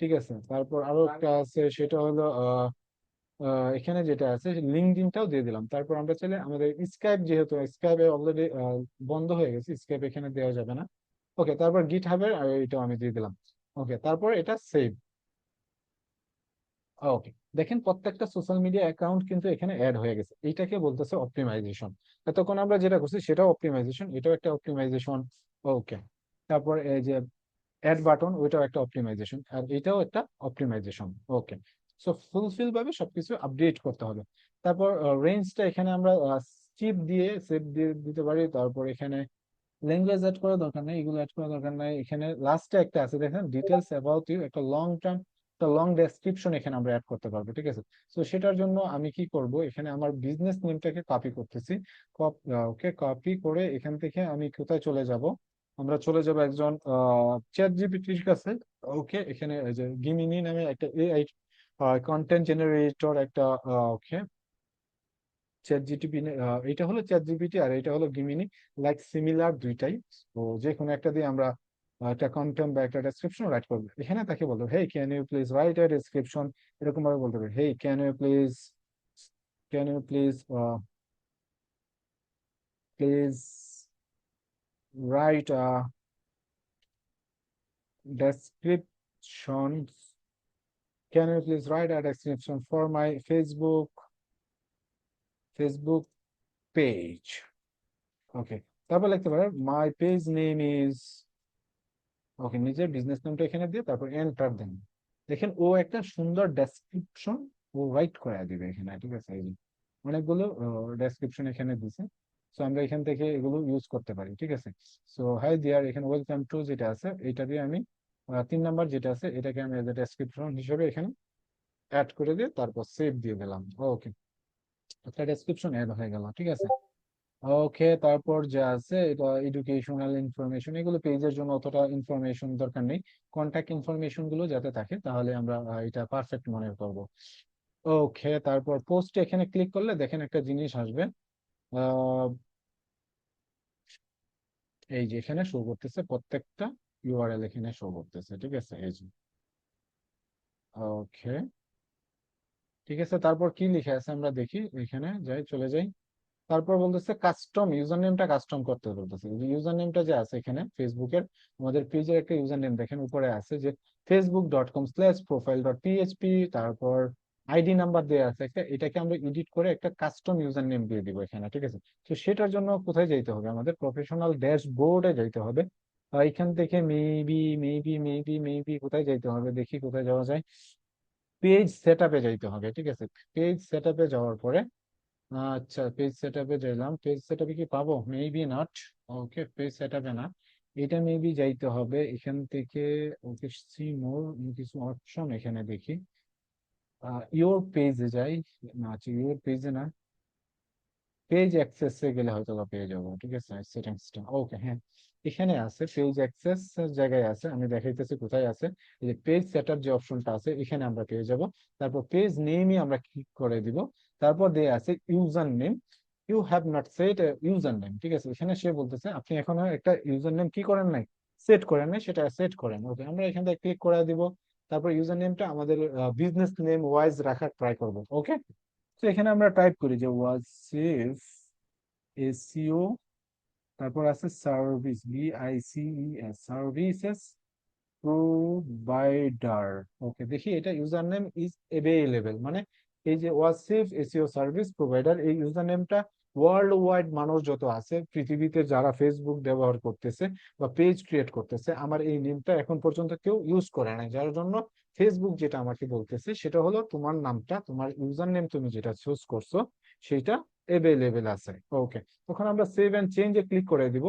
ঠিক আছে। তারপর আরো একটা আছে, সেটা হলো এখানে যেটা আছে লিঙ্কডইনটাও দিয়ে দিলাম। তারপর আমরা চাইলে আমাদের স্কাইপ, যেহেতু স্কাইপে অলরেডি বন্ধ হয়ে গেছে, স্কাইপ এখানে দেওয়া যাবে না। ওকে, তারপর গিট হাবের এটাও আমি দিয়ে দিলাম। ওকে, তারপর এটা সেভ। ওকে, দেখেন প্রত্যেকটা সোশ্যাল মিডিয়া অ্যাকাউন্ট কিন্তু এখানে অ্যাড হয়ে গেছে, এইটাকে বলতেছে অপটিমাইজেশন। এতক্ষণ আমরা যেটা করছি সেটাও অপটিমাইজেশন, এটাও একটা অপটিমাইজেশন। ওকে, তারপর এই যে অ্যাড বাটন, ওইটাও একটা অপটিমাইজেশন, আর এটাও একটা অপটিমাইজেশন। ওকে, সো ফুলফিল ভাবে সবকিছু আপডেট করতে হবে। তারপর রেঞ্জটা এখানে আমরা চিপ দিয়ে সেভ দিয়ে দিতে পারি। তারপর এখানে ল্যাঙ্গুয়েজ অ্যাড করার দরকার নেই, এগুলো অ্যাড করার দরকার নাই। এখানে লাস্টে একটা আছে দেখেন, ডিটেলস অ্যাবাউট ইউ, একটা লং টার্ম, একটা লং ডেসক্রিপশন এখানে আমরা অ্যাড করতে পারবো, ঠিক আছে। তো সেটার জন্য আমি কি করব, এখানে আমার বিজনেস নেমটাকে কপি করতেছি। ওকে, কপি করে এখান থেকে আমি কোথায় চলে যাব, আমরা চলে যাব একজন চ্যাট জিপিটির কাছে। ওকে, এখানে এই যে গিমিনি নামে একটা এআই কন্টেন্ট জেনারেটর একটা, ওকে, চ্যাট জিটিপি, এটা হলো চ্যাট জিপিটি আর এটা হলো গিমিনি, লাইক সিমিলার দুইটাই। তো যে কোনো একটা দিয়ে আমরা একটা কন্টেন্ট বা একটা ডেসক্রিপশন রাইট করবো। এখানে তাকে বলবো hey can you please write a description, এরকম ভাবে বলতে পারি, hey can you please please write description, can you please write a description for my Facebook page. Okay, তারপর লিখতে পারো my page name is, okay, নিজের বিজনেস নামটা এখানে দিয়ে তারপর এন্টার দেন। দেখেন ও একটা সুন্দর ডেসক্রিপশন ও রাইট করে দিবে এখানে, ঠিক আছে। এই যে অনেকগুলো ডেসক্রিপশন এখানে দিছে, সো আমরা এখান থেকে এগুলো ইউজ করতে পারি, ঠিক আছে। সো হাই দিয়ার, এখানে ওয়েলকাম টু যেটা আছে এটা দিয়ে আমি 3 নাম্বার যেটা আছে এটাকে আমি এজ এ ডেসক্রিপশন হিসেবে এখানে অ্যাড করে দিয়ে তারপর সেভ দিয়ে দিলাম। ওকে, একটা ডেসক্রিপশন অ্যাড হয়ে গেল, ঠিক আছে। ওকে, তারপর যা আছে এটা এডুকেশনাল ইনফরমেশন, এগুলো পেজের জন্য অতটা ইনফরমেশন দরকার নেই। কন্ট্যাক্ট ইনফরমেশন গুলো যাতে থাকে তাহলে আমরা এটা পারফেক্ট মনে করব। ওকে, তারপর পোস্টে এখানে ক্লিক করলে দেখেন একটা জিনিস আসবে, আহ, এই যে এখানে শো করতেছে প্রত্যেকটা ইউআরএল এখানে শো করতেছে, ঠিক আছে, এই যে। ওকে, ঠিক আছে, তারপর কি লিখে আছে আমরা দেখি, এখানে যাই, চলে যাই। তারপর বলতেছে কাস্টম ইউজার নেমটা কাস্টম করতে বলতেছে। যে ইউজার নেমটা যে আছে এখানে ফেসবুকের আমাদের পেজের একটা ইউজার নেম দেখেন উপরে আছে যে facebook.com/profile.php, তারপর আইডি নাম্বার দেওয়া আছে একটা, এটাকে আমরা এডিট করে একটা কাস্টম ইউজার নেম দিয়ে দিব এখানে, ঠিক আছে। তো সেটার জন্য কোথায় যাইতে হবে, আমাদের প্রফেশনাল ড্যাশবোর্ডে যাইতে হবে। এখান থেকে মেবি কোথায় যাইতে হবে, দেখি কোথায় যাওয়া যায়। পেজ সেট আপে যাইতে হবে, ঠিক আছে। পেজ সেট আপে যাওয়ার পরে আচ্ছা পেজ সেটআপে গেলাম, পেজ সেটআপে কি পাবো, মেবি নট। ওকে পেজ সেটআপে না, এটা মেবি যাইতে হবে এখান থেকে। ওকে সি মোর, কিছু অপশন এখানে দেখি। ইওর পেজে যাই, না আচ্ছা ইওর পেজে না, পেজ অ্যাক্সেসে গেলে হয়তো বা পেয়ে যাবো, ঠিক আছে সেটিংসটা। ওকে হ্যাঁ, এখানে আছে পেজ অ্যাক্সেস জায়গায় আছে, আমি দেখাইতেছি কোথায় আছে। এই যে পেজ সেটআপ যে অপশনটা আছে এখানে আমরা পেয়ে যাব। তারপর পেজ নেমই আমরা ক্লিক করে দিব। তারপর দেয়া আছে user name, you have not set user name, ঠিক আছে। এখানে সে বলতেছে আপনি এখনো একটা ইউজার নেম কি করেন নাই, সেট করেন নাই, সেটা সেট করেন। ওকে আমরা এখান থেকে ক্লিক করে দিব। তারপর ইউজার নেমটা আমাদের বিজনেস নেম ওয়াইজ রাখার ট্রাই করব। ওকে, তো এখানে আমরা টাইপ করি যে ওয়াসিফ এসিও, তারপর আছে সার্ভিস BICES সার্ভিসেস প্রোভাইডার। ওকে দেখি এটা ইউজার নেম ইজ অ্যাভেলেবেল, মানে এই যে ওয়াসিফ এসিও সার্ভিস প্রোভাইডার এই ইউজার নেমটা ওয়ার্ল্ড ওয়াইড মানুষ যত আছে পৃথিবীতে যারা ফেসবুক ব্যবহার করতেছে বা পেজ ক্রিয়েট করতেছে, আমার এই নেমটা এখন পর্যন্ত কেউ ইউজ করে নাই, যার জন্য ফেসবুক যেটা আমাকে বলতেছে সেটা হলো তোমার নামটা, তোমার ইউজার নেম তুমি যেটা চুজ করছো সেটা অ্যাভেলেবেল আছে। ওকে, তখন আমরা সেভ এন্ড চেঞ্জে ক্লিক করে দিব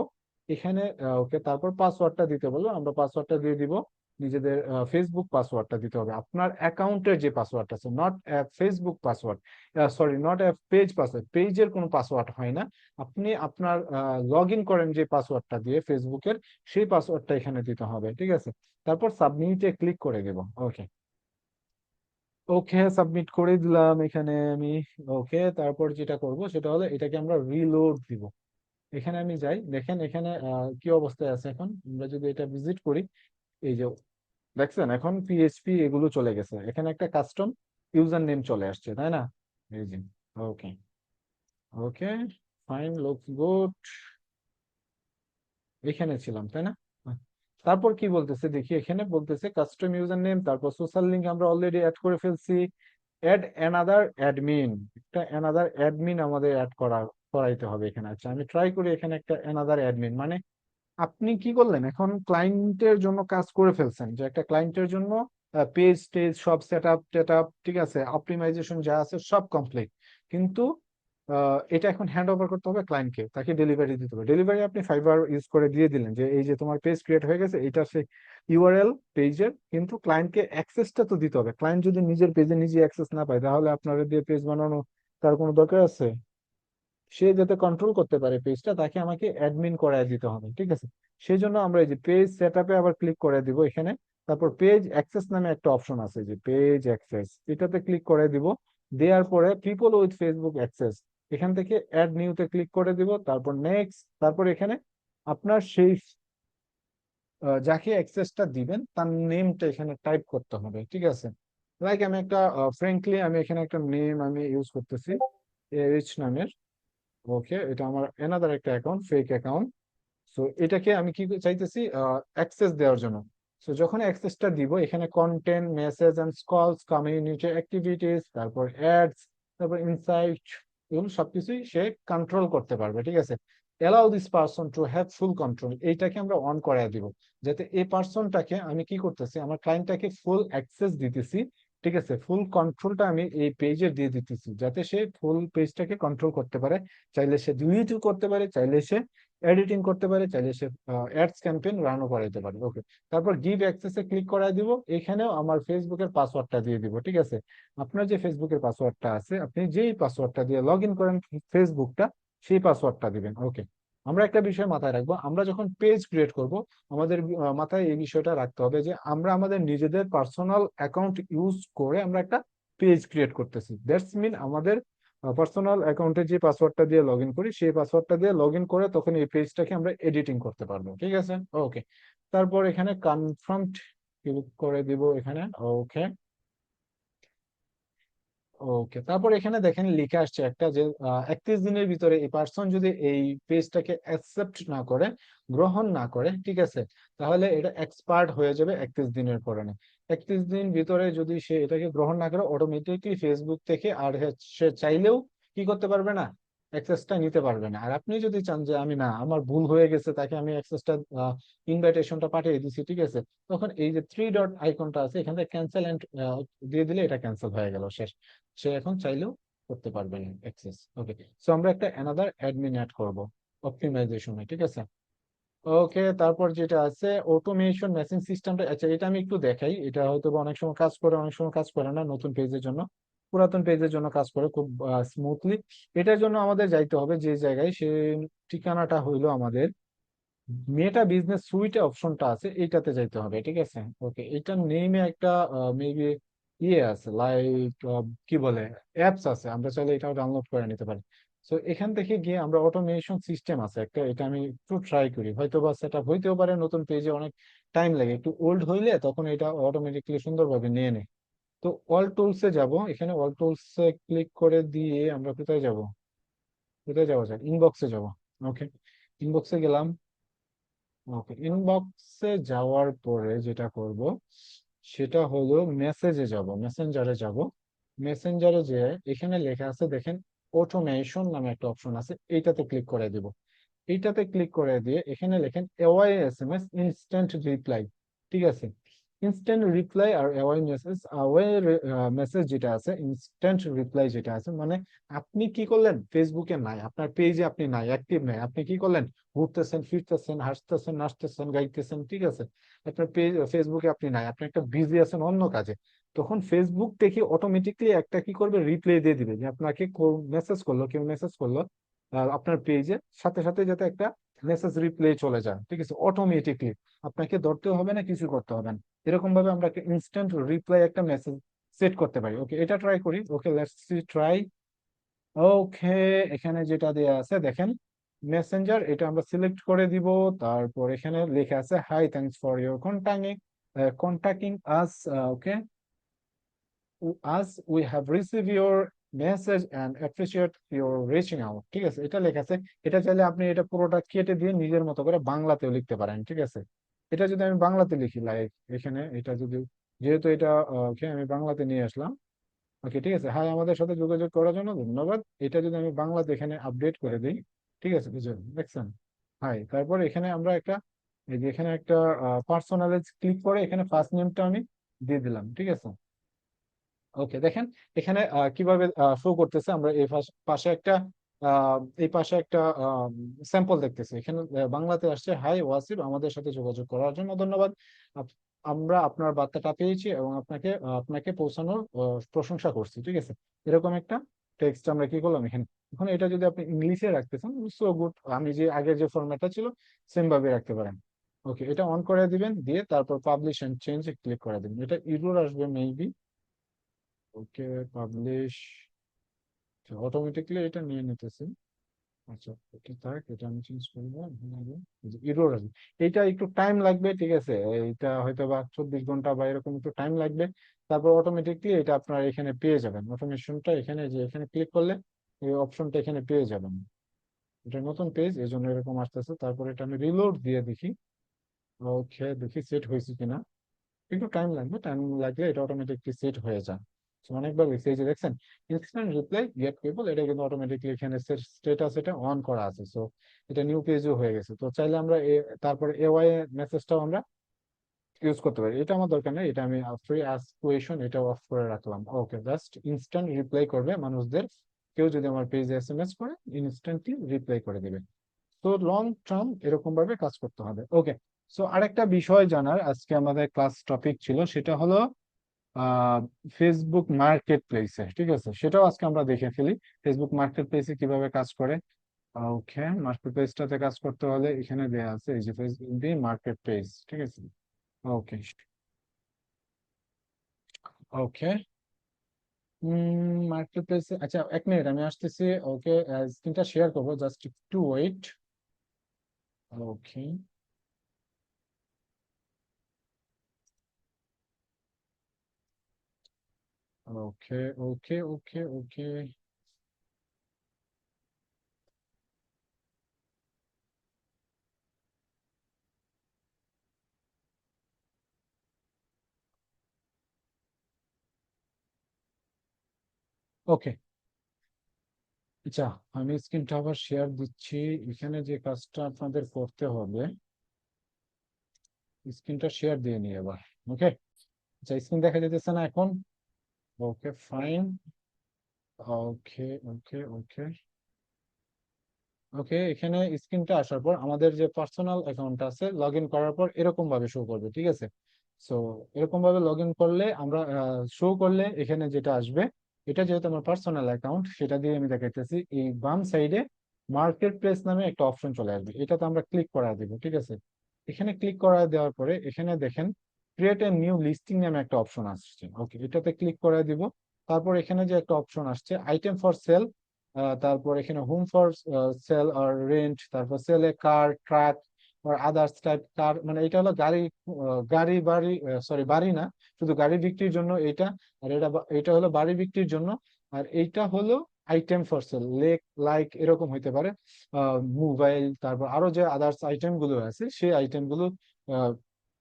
এখানে। ওকে তারপর পাসওয়ার্ডটা দিতে বলবো, আমরা পাসওয়ার্ডটা দিয়ে দিব। নিজেদের ফেসবুক পাসওয়ার্ডটা দিতে হবে, আপনার অ্যাকাউন্টের যে পাসওয়ার্ড আছে, not Facebook password, sorry not page password, পেজের কোনো পাসওয়ার্ড হয় না। আপনি আপনার লগ ইন করেন যে পাসওয়ার্ডটা দিয়ে ফেসবুকের, সেই পাসওয়ার্ডটা এখানে দিতে হবে, ঠিক আছে। তারপর সাবমিটে ক্লিক করে দেব। ওকে, ওকে সাবমিট করে দিলাম এখানে আমি। ওকে তারপর যেটা করব সেটা হলো এটাকে আমরা রিলোড দিব। এখানে আমি যাই, দেখেন এখানে কি অবস্থায় আছে এখন, আমরা যদি এটা ভিজিট করি, এই যে দেখছেন এখন পিএইচপি এগুলো চলে গেছে, এখানে একটা কাস্টম ইউজার নেম চলে আসছে, তাই না? এই যে ওকে, ওকে ফাইন লুকস গুড, এখানে ছিলাম তাই না? তারপর কি বলতেছে দেখি, এখানে বলতেছে কাস্টম ইউজার নেম, তারপর সোশ্যাল লিংক আমরা অলরেডি অ্যাড করে ফেলছি। অ্যাড অ্যানাদার অ্যাডমিন, একটা অ্যানাদার অ্যাডমিন আমাদের অ্যাড করাইতে হবে এখানে। আচ্ছা আমি ট্রাই করি এখানে একটা অ্যানাদার অ্যাডমিন, মানে আপনি কি করলেন এখন ক্লায়েন্টের জন্য কাজ করে ফেলছেন, যে একটা ক্লায়েন্টের জন্য পেজ টেজ সব সেট আপ ঠিক আছে, অপটিমাইজেশন যা আছে সব কমপ্লিট, কিন্তু এটা এখন হ্যান্ড ওভার করতে হবে ক্লায়েন্টকে, তাকে ডেলিভারি দিতে হবে। ডেলিভারি আপনি ফাইবার ইউজ করে দিয়ে দিলেন যে এই যে তোমার পেজ ক্রিয়েট হয়ে গেছে, এটা সে ইউআরএল পেজের, কিন্তু ক্লায়েন্টকে অ্যাক্সেসটা তো দিতে হবে। ক্লায়েন্ট যদি নিজের পেজে নিজে অ্যাক্সেস না পায় তাহলে আপনারা দিয়ে পেজ বানানো তার কোনো দরকার আছে? সে যাতে কন্ট্রোল করতে পারে পেজটা, তাকে আমাকে অ্যাডমিন করায় দিতে হবে, ঠিক আছে। সেই জন্য আমরা এই যে পেজ সেটআপে আবার ক্লিক করে দিব এখানে। তারপর পেজ অ্যাক্সেস নামে একটা অপশন আছে, যে পেজ অ্যাক্সেস, এটাতে ক্লিক করে দিব। দেওয়ার পরে পিপল উইথ ফেসবুক অ্যাক্সেস, এখান থেকে অ্যাড নিউতে ক্লিক করে দিব, তারপর নেক্সট, তারপর এখানে আপনার সেই যাকে অ্যাক্সেসটা দিবেন তার নেমটা এখানে টাইপ করতে হবে, ঠিক আছে। লাইক আমি একটা ফ্র্যাঙ্কলি আমি এখানে একটা নেম আমি ইউজ করতেছি এইচ নামের। ওকে এটা আমার এনাদার একটা অ্যাকাউন্ট, ফেক অ্যাকাউন্ট। সো এটাকে আমি কি চাইতেছি, অ্যাক্সেস দেওয়ার জন্য। সো যখন অ্যাক্সেসটা দিব এখানে কন্টেন্ট মেসেজ এন্ড কলস কমিউনিটি অ্যাক্টিভিটিস, তারপর অ্যাডস, তারপর ইনসাইট, এগুলো সবকিছুই সে কন্ট্রোল করতে পারবে, ঠিক আছে। Allow this person to have full control, এইটাকে আমরা অন করায় দিব, যাতে এই পার্সনটাকে আমি কি করতেছি, আমার ক্লায়েন্টটাকে ফুল অ্যাক্সেস দিতেছি, ঠিক আছে। ফুল কন্ট্রোলটা আমি এই পেজে দিয়ে দিতেছি যাতে সে ফুল পেজটাকে কন্ট্রোল করতে পারে। চাইলে সে ডিলিটও করতে পারে, চাইলে সে এডিটিং করতে পারে, চাইলে সে অ্যাডস ক্যাম্পেইন রানও করাইতে পারে। ওকে, তারপর গিভ অ্যাক্সেসে ক্লিক করায় দিব, এখানেও আমার ফেসবুকের পাসওয়ার্ডটা দিয়ে দিব, ঠিক আছে। আপনার যে ফেসবুকের পাসওয়ার্ডটা আছে, আপনি যেই পাসওয়ার্ডটা দিয়ে লগ ইন করেন ফেসবুকটা, সেই পাসওয়ার্ডটা দিবেন। ওকে, আমরা একটা বিষয় মাথায় রাখবো, আমরা যখন পেজ ক্রিয়েট করব আমাদের মাথায় এই বিষয়টা রাখতে হবে যে আমরা আমাদের নিজেদের পার্সোনাল অ্যাকাউন্ট ইউজ করে আমরা একটা পেজ ক্রিয়েট করতেছি। দ্যাটস মিন আমাদের পার্সোনাল অ্যাকাউন্টে যে পাসওয়ার্ডটা দিয়ে লগ ইন করি সেই পাসওয়ার্ডটা দিয়ে লগ ইন করে তখন এই পেজটাকে আমরা এডিটিং করতে পারবো, ঠিক আছে। ওকে, তারপর এখানে কনফার্ম ক্লিক করে দিব এখানে। ওকে, ওকে, তারপর এখানে দেখেন লিখে আসছে একটা যে 31 দিনের ভিতরে এই পার্সন যদি এই পেজটাকে অ্যাকসেপ্ট না করে, গ্রহণ না করে, ঠিক আছে, তাহলে এটা এক্সপায়ার্ড হয়ে যাবে 31 দিনের পরে। না, 31 দিন ভিতরে যদি সে এটাকে গ্রহণ না করে, অটোমেটিকলি ফেসবুক থেকে আর সে চাইলেও কি করতে পারবে না, অ্যাক্সেসটা নিতে পারবে না। আর আপনি যদি চান যে আমি না, আমার ভুল হয়ে গেছে, তাকে আমি অ্যাক্সেসটা, ইনভাইটেশনটা পাঠিয়ে দিছি, ঠিক আছে, তখন এই যে 3 ডট আইকনটা আছে এখান থেকে ক্যান্সেল এন্ড দিয়ে দিলে এটা ক্যান্সেল হয়ে গেল, শেষ। সে এখন চাইলেও করতে পারবে না অ্যাক্সেস। ওকে, সো আমরা একটা অ্যানাদার অ্যাডমিন অ্যাড করব অপটিমাইজেশনে, ঠিক আছে। ওকে, তারপর যেটা আছে অটোমেশন মেসেজ সিস্টেমটা, আচ্ছা এটা আমি একটু দেখাই। এটা হয়তো বা অনেক সময় কাজ করে, অনেক সময় কাজ করে না। নতুন পেজের জন্য, পুরাতন পেজের জন্য কাজ করে খুব স্মুথলি। এটার জন্য আমাদের যাইতে হবে যে জায়গায়, সে ঠিকানাটা হইলো আমাদের মেটা বিজনেস সুইটে অপশনটা আছে, এইটাতে যাইতে হবে, ঠিক আছে। ওকে, এটার নেমে একটা মেবি ইয়ে আছে, লাইক কি বলে, অ্যাপস আছে, আমরা চাইলে এটাও ডাউনলোড করে নিতে পারি। তো এখান থেকে গিয়ে আমরা অটোমেশন সিস্টেম আছে একটা, এটা আমি একটু ট্রাই করি, হয়তো বা সেটা হইতেও পারে। নতুন পেজে অনেক টাইম লাগে, একটু ওল্ড হইলে তখন এটা অটোমেটিকলি সুন্দরভাবে নিয়ে নেয়। তো অল টুলসে যাব, এখানে অল টুলসে ক্লিক করে দিয়ে আমরা কোথায় যাব, কোথায় যাওয়া যায়, ইনবক্সে যাব। ওকে, ইনবক্সে গেলাম। ওকে, ইনবক্সে যাওয়ার পরে যেটা করব সেটা হলো মেসেজে যাব, মেসেঞ্জারে যাব। মেসেঞ্জারে যে এখানে লেখা আছে দেখেন, অটোমেশন নামে একটা অপশন আছে, এইটাতে ক্লিক করে দিব। এইটাতে ক্লিক করে দিয়ে এখানে লেখেন এওয়াই এসএমএস ইনস্ট্যান্ট রিপ্লাই, ঠিক আছে। ইনস্ট্যান্ট রিপ্লাই আর এওয়াই মেসেজ, আওয়াই মেসেজ যেটা আছে, ইনস্ট্যান্ট রিপ্লাই যেটা আছে, মানে আপনি কি করলেন, ফেসবুকে নাই, আপনার পেজে আপনি নাই, অ্যাক্টিভ নাই, আপনি কি করলেন, ঘুরতেছেন ফিরতেছেন হাসতেছেন নাচতেছেন গাইতেছেন, ঠিক আছে, আপনার পেজ ফেসবুকে আপনি নাই, আপনি একটা বিজি আছেন অন্য কাজে, তখন ফেসবুক থেকে অটোমেটিকলি একটা কি করবে, রিপ্লাই দিয়ে দিবে যে আপনাকে মেসেজ করলো, কেউ মেসেজ করলো আপনার পেজে, সাথে সাথে যাতে একটা মেসেজ রিপ্লাই চলে যায়, ঠিক আছে, অটোমেটিকলি, আপনাকে ধরতেও হবে না, কিছু করতে হবে না। এরকম ভাবে আমরা একটা ইনস্ট্যান্ট রিপ্লাই একটা মেসেজ সেট করতে পারি। ওকে, এটা ট্রাই করি। ওকে, লেটস সি ট্রাই। ওকে, এখানে যেটা দেয়া আছে দেখেন, মেসেঞ্জার, এটা আমরা সিলেক্ট করে দিব। তারপর এখানে লেখা আছে hi, thanks for your contacting contacting us. Okay, as we have received your message and appreciate your reaching out, ঠিক আছে, এটা লেখা আছে। এটা চাইলে আপনি এটা পুরোটা কেটে দিয়ে নিজের মতো করে বাংলাতেও লিখতে পারেন, ঠিক আছে। এটা যদি আমি বাংলাতে লিখি, লাইক এখানে এটা যদি, যেহেতু এটা ওকে আমি বাংলাতে নিয়ে আসলাম। ওকে, ঠিক আছে, হাই, আমাদের সাথে যোগাযোগ করার জন্য ধন্যবাদ। এটা যদি আমি বাংলাতে এখানে আপডেট করে দিই, ঠিক আছে, বুঝলেন, দেখছেন, হাই, তারপর এখানে আমরা একটা, এই যে এখানে একটা পার্সোনালাইজ ক্লিক করে এখানে ফার্স্ট নেমটা আমি দিয়ে দিলাম, ঠিক আছে। ওকে, দেখেন এখানে কিভাবে শো করতেছে। আমরা এই পাশে একটা, এই পাশে একটা স্যাম্পল দেখতেছি। এখানে বাংলাতে আসছে, হাই ওয়াসিফ, আমাদের সাথে যোগাযোগ করার জন্য ধন্যবাদ। আপ- আমরা আপনার বার্তাটা পেয়েছি এবং আপনাকে আপনাকে পৌঁছানোর প্রশংসা করছি, ঠিক আছে। এরকম একটা টেক্সট আমরা কি করলাম এখানে। এখন এটা যদি আপনি ইংলিশে রাখতেছেন, সো গুড, আমি যে আগের যে ফরম্যাটটা ছিল সেম ভাবে রাখতে পারেন। ওকে, এটা অন করে দিবেন, দিয়ে তারপর পাবলিশ এন্ড চেঞ্জ ক্লিক করে দিবেন। এটা ইরর আসবে মেবি। ওকে, পাবলিশ, অটোমেটিকলি এটা নিয়ে নিতেছে। আচ্ছা, এটা থাক, এটা আমি চেঞ্জ করবো। ইরোর আসবে, এইটা একটু টাইম লাগবে, ঠিক আছে। এইটা হয়তো বা 24 ঘন্টা বা এরকম একটু টাইম লাগবে। তারপর অটোমেটিকলি এটা আপনার এখানে পেয়ে যাবেন, অটোমেশনটা এখানে, যে এখানে ক্লিক করলে এই অপশনটা এখানে পেয়ে যাবেন। এটা নতুন পেজ, এই জন্য এরকম আসতেছে। তারপর এটা আমি রিলোড দিয়ে দেখি। ওকে, দেখি সেট হয়েছে কিনা। একটু টাইম লাগবে, টাইম লাগলে এটা অটোমেটিকলি সেট হয়ে যায়। So, অনেকবার লিখছে, এই যে দেখছেন, ইনস্ট্যান্ট রিপ্লাই গেট পিপল, এটা কিন্তু অটোমেটিকলি এখানে স্ট্যাটাস এটা অন করা আছে। সো এটা নিউ পেজও হয়ে গেছে। তো চাইলে আমরা তারপরে এওয়াই মেসেজটাও আমরা ইউজ করতে পারি। এটা আমার দরকার নেই, এটা আমি ফ্রি আস্ক কোয়েশন এটা অফ করে রাখলাম। ওকে, জাস্ট ইনস্ট্যান্ট রিপ্লাই করবে মানুষদের, কেউ যদি আমার পেজে এসএমএস করে ইনস্ট্যান্টলি রিপ্লাই করে দিবে। তো লং টার্ম এরকম ভাবে কাজ করতে হবে। ওকে, সো আরেকটা বিষয় জানার আজকে আমাদের ক্লাস টপিক ছিল, সেটা হলো আহ ফেসবুক মার্কেট প্লেসে, ঠিক আছে, সেটাও আজকে আমরা দেখে ফেলি। ফেসবুক মার্কেট প্লেসে কিভাবে কাজ করে। ওকে, মার্কেট প্লেসটাতে কাজ করতে হলে এখানে দেয়া আছে, এই যে ফেসবুক দিয়ে মার্কেট প্লেস, ঠিক আছে। ওকে, ওকে, মার্কেট প্লেসে, আচ্ছা 1 মিনিট আমি আসতেছি। ওকে, স্ক্রিনটা শেয়ার করবো, জাস্ট একটু ওয়েট। ওকে, ওকে ওকে ওকে ওকে। ওকে, আচ্ছা, আমি স্ক্রিনটা আবার শেয়ার দিচ্ছি। এখানে যে কাজটা আপনাদের করতে হবে, স্ক্রিনটা শেয়ার দিয়ে নিই এবার। ওকে, আচ্ছা, স্ক্রিন দেখা যেতেছে না এখন? Okay fine. ওকে ওকে ওকে ওকে, এখানে স্ক্রিনটা আসার পর আমাদের যে পার্সোনাল অ্যাকাউন্ট আছে, লগ ইন করার পর এরকম ভাবে শো করবে, ঠিক আছে? সো এরকম ভাবে লগ ইন করলে আমরা শো করলে এখানে যেটা আসবে, এটা যেহেতু আমার পার্সোনাল অ্যাকাউন্ট, সেটা দিয়ে আমি দেখাইতেছি। এই বাম সাইডে মার্কেট প্লেস নামে একটা অপশন চলে আসবে, এটাতে আমরা ক্লিক করা দিব, ঠিক আছে? এখানে ক্লিক করা দেওয়ার পরে এখানে দেখেন ক্রিয়েট এ নিউ লিস্টিং নামে একটা অপশন আসছে। ওকে, এটাতে ক্লিক করে দিব। তারপর এখানে যে একটা অপশন আসছে আইটেম ফর সেল, তারপর এখানে হোম ফর সেল আর রেন্ট, তারপর সেল এ কার, ট্রাক আর আদার্স টাইপ কার, মানে এটা হলো গাড়ি, গাড়ি বাড়ি, সরি বাড়ি না, শুধু গাড়ি বিক্রির জন্য এটা। আর এটা হলো বাড়ি বিক্রির জন্য। আর এইটা হলো আইটেম ফর সেল, লাইক এরকম হইতে পারে মোবাইল, তারপর আরো যে আদার্স আইটেম গুলো আছে সেই আইটেম গুলো আহ,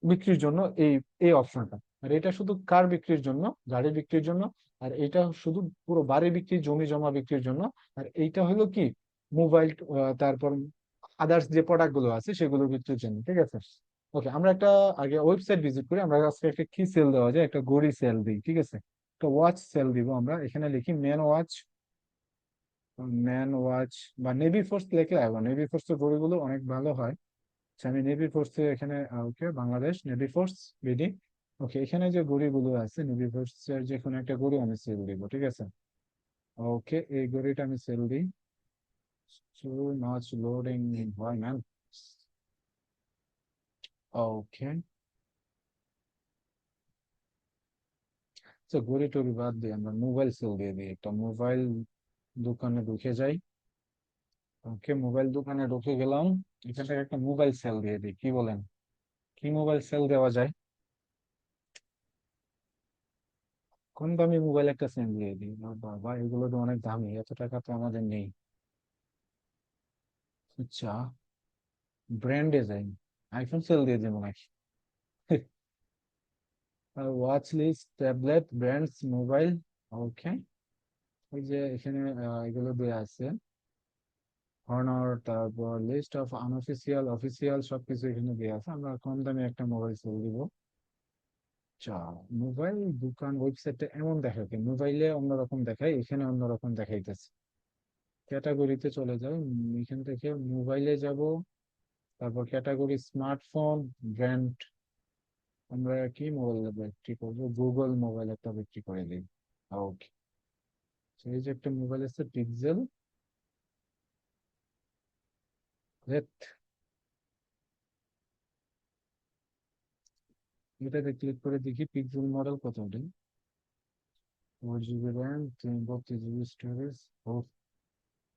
বিক্রির জন্য এই এই অপশনটা। আর এটা শুধু কার বিক্রির জন্য, গাড়ি বিক্রির জন্য। আর এটা শুধু পুরো বাড়ি বিক্রি, জমি জমা বিক্রির জন্য। আর এইটা হলো কি মোবাইল, তারপর আদার্স যে প্রোডাক্ট গুলো আছে সেগুলো বিক্রির জন্য, ঠিক আছে? ওকে, আমরা একটা আগে ওয়েবসাইট ভিজিট করি। আমরা আজকে একটা কি সেল দেওয়া যায়, একটা ঘড়ি সেল দিই, ঠিক আছে? একটা ওয়াচ সেল দিব আমরা। এখানে লিখি ম্যান ওয়াচ, ম্যান ওয়াচ বা নেভি ফোর্স লিখলে হবে। নেভি ফোর্স এর ঘড়িগুলো অনেক ভালো হয়। আচ্ছা, আমি নেভি ফোর্স এখানে, ওকে, বাংলাদেশ নেভি ফোর্স বিডি। ওকে, এখানে যে ঘড়িগুলো আছে নেভি ফোর্স এর যে কোনো একটা ঘড়ি আমি সেল দিব, ঠিক আছে? ওকে, এই ঘড়িটা আমি সেল দিই। টু মাচ লোডিং, হয় ম্যাম। ওকে, তো ঘড়ি টড়ি বাদ দিয়ে আমরা মোবাইল সেল দিয়ে দিই। একটা মোবাইল দোকানে ঢুকে যাই। ওকে, মোবাইল দোকানে ঢুকে গেলাম। এখান থেকে একটা মোবাইল সেল দিয়ে দিই, কি বলেন? কি মোবাইল সেল দেওয়া যায়? কোন দামি মোবাইল একটা সেল দিয়ে দিই? বাবা, এগুলো তো অনেক দামি, এত টাকা তো আমাদের নেই। আচ্ছা, ব্র্যান্ডে যাই, আইফোন সেল দিয়ে দেবো নাকি? Watch list, tablet, brands, mobile. Okay, ওই যে এখানে এগুলো দেওয়া আছে, হনর, তারপর লিস্ট অফ আনঅফিসিয়াল, অফিসিয়াল, সবকিছু এখানে দেওয়া আছে। আমরা কম দামে একটা মোবাইল সেল দিব। আচ্ছা, মোবাইল দোকান ওয়েবসাইটটা এমন দেখায় কেন? মোবাইলে অন্যরকম দেখায়, এখানে অন্যরকম দেখাইতেছে। ক্যাটাগরিতে চলে যাও, এখান থেকে মোবাইলে যাব। তারপর ক্যাটাগরি স্মার্টফোন, ব্র্যান্ড, আমরা কি মোবাইল বিক্রি করবো? গুগল মোবাইল একটা বিক্রি করে দিই। ওকে, এই যে একটা মোবাইল আছে পিক্সেল, এটাতে ক্লিক করে দেখি পিক্সেল মডেল কত ওটা। 4 জিবি র্যাম, 32 জিবি স্টোরেজ। ও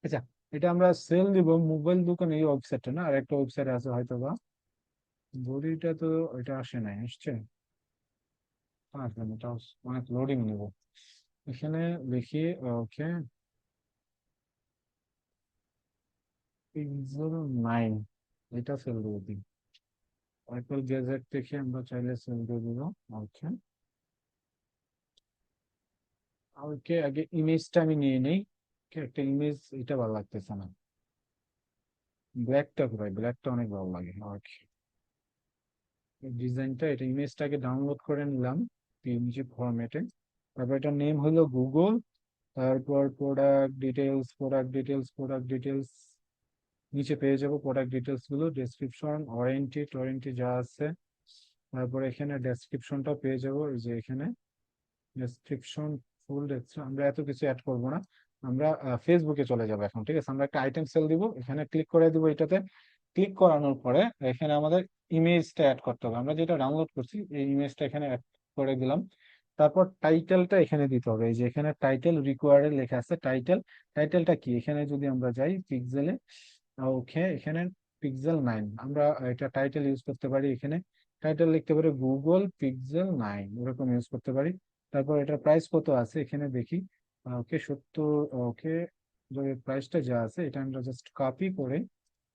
আচ্ছা, এটা আমরা সেল দিব মোবাইল দোকানে, এই ওয়েবসাইটটা না, আর একটা ওয়েবসাইট আছে হয়তো বা। বডিটা তো এটা আসে নাই, আসছে? আসবে না, এটা অনেক লোডিং নেব। এখানে লিখি, ওকে, পিক্সেল 9, এটা সেল দিয়ে দিই। অ্যাপল গ্যাজেট থেকে আমরা চাইলে সেল দিয়ে দিব। ওকে, ওকে, আগে ইমেজটা আমি নিয়ে নেই। Okay, একটা ইমেজ, এটা ভালো লাগতেছে না। ব্ল্যাকটা ভাই, ব্ল্যাকটা অনেক ভালো লাগে। ওকে, ডিজাইনটা, এটা ইমেজটাকে ডাউনলোড করে নিলাম পিএনজি ফরম্যাটে। তারপর এটার নেম হলো গুগল। তারপর product details, product details, product details, নিচে পেয়ে যাবো প্রোডাক্ট ডিটেলস গুলো, ডেসক্রিপশন, ওয়ারেন্টি টোয়ারেন্টি যা আছে। তারপর এখানে ডেসক্রিপশনটা পেয়ে যাবো, এই যে এখানে ডেসক্রিপশন, ফুল ডেসক্রিপশন। আমরা এত কিছু অ্যাড করবো না, আমরা ফেসবুকে চলে যাবো এখন, ঠিক আছে? আমরা একটা আইটেম সেল দিব, এখানে ক্লিক করে দিব। এটাতে ক্লিক করানোর পরে এখানে আমাদের ইমেজটা অ্যাড করতে হবে। আমরা যেটা ডাউনলোড করছি এই ইমেজটা এখানে অ্যাড করে দিলাম। তারপর টাইটেলটা এখানে দিতে হবে, এই যে এখানে টাইটেল রিকোয়ার্ডে লেখা আছে টাইটেল। টাইটেলটা কি, এখানে যদি আমরা যাই পিক্সেলে, ওকে, এখানে পিক্সেল 9, আমরা এটা টাইটেল ইউজ করতে পারি। এখানে টাইটেল লিখতে পারি গুগল পিক্সেল 9, এরকম ইউজ করতে পারি। তারপর এটার প্রাইস কত আছে এখানে দেখি। ওকে 70। ওকে, প্রাইসটা যা আছে এটা আমরা জাস্ট কপি করে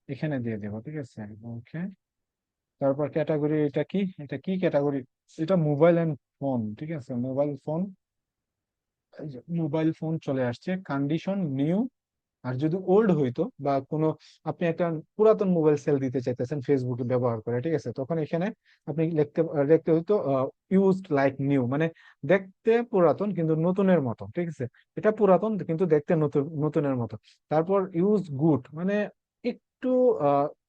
এখানে দিয়ে দেবো, ঠিক আছে। ওকে, তারপর ক্যাটাগরি, এটা কি ক্যাটাগরি? এটা মোবাইল অ্যান্ড ফোন, ঠিক আছে, মোবাইল ফোন। মোবাইল ফোন চলে আসছে, কন্ডিশন নিউ। আর যদি ওল্ড হইতো বা কোনো, আপনি একটা পুরাতন মোবাইল সেল দিতে চাইতেছেন ফেসবুকে ব্যবহার করে, ঠিক আছে, তখন এখানে আপনি লিখতে লিখতে হইতো ইউজড লাইক নিউ, মানে দেখতে পুরাতন কিন্তু নতুনের মতো, ঠিক আছে। এটা পুরাতন কিন্তু দেখতে নতুন, নতুনের মতো। তারপর ইউজ গুড, মানে একটু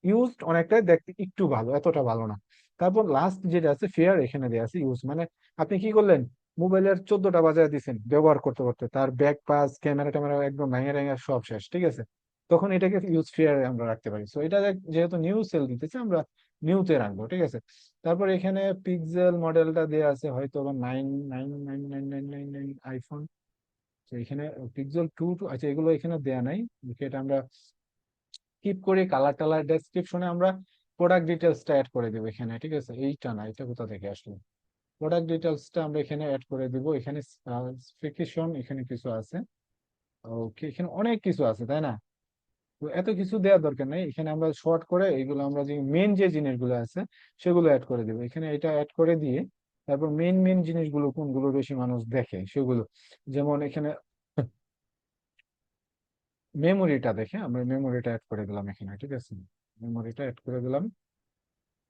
ইউজড অনেকটাই, দেখতে একটু ভালো, এতটা ভালো না। তারপর লাস্ট যেটা আছে ফেয়ার, এখানে দেওয়া আছে ইউজ, মানে আপনি কি করলেন, মোবাইলের 14টা বাজায় দিচ্ছেন ব্যবহার করতে করতে, তার ব্যাক পাস ক্যামেরা ট্যামেরা একদম ভেঙে ভেঙে সব শেষ, ঠিক আছে। তখন এটাকে ইউজ ফেয়ারে আমরা রাখতে পারি। সো এটা যেহেতু নিউ সেল দিতেছে, আমরা নিউতে রাখবো, ঠিক আছে। তারপর এখানে পিক্সেল মডেলটা দেওয়া আছে হয়তো বা 9 9 9 9 9 9 9 আইফোন। তো এখানে পিক্সেল 2 আচ্ছা, এগুলো এখানে দেয়া নাই। এটা আমরা স্কিপ করে কালার টালার ডেসক্রিপশনে আমরা প্রোডাক্ট ডিটেলসটা অ্যাড করে দেবো এখানে, ঠিক আছে। এইটা না, এটা কোথা থেকে আসলো? প্রোডাক্ট ডিটেলসটা আমরা এখানে অ্যাড করে দিব। এখানে স্পেসিফিকেশন এখানে কিছু আছে। ওকে, এখানে অনেক কিছু আছে, তাই না? তো এত কিছু দেওয়ার দরকার নেই, এখানে আমরা শর্ট করে এইগুলো আমরা যে মেন যে জিনিসগুলো আছে সেগুলো অ্যাড করে দেবো এখানে। এটা অ্যাড করে দিয়ে তারপর মেন মেন জিনিসগুলো কোনগুলো বেশি মানুষ দেখে সেগুলো, যেমন এখানে মেমোরিটা দেখে আমরা মেমোরিটা অ্যাড করে দিলাম এখানে, ঠিক আছে। মেমোরিটা অ্যাড করে দিলাম।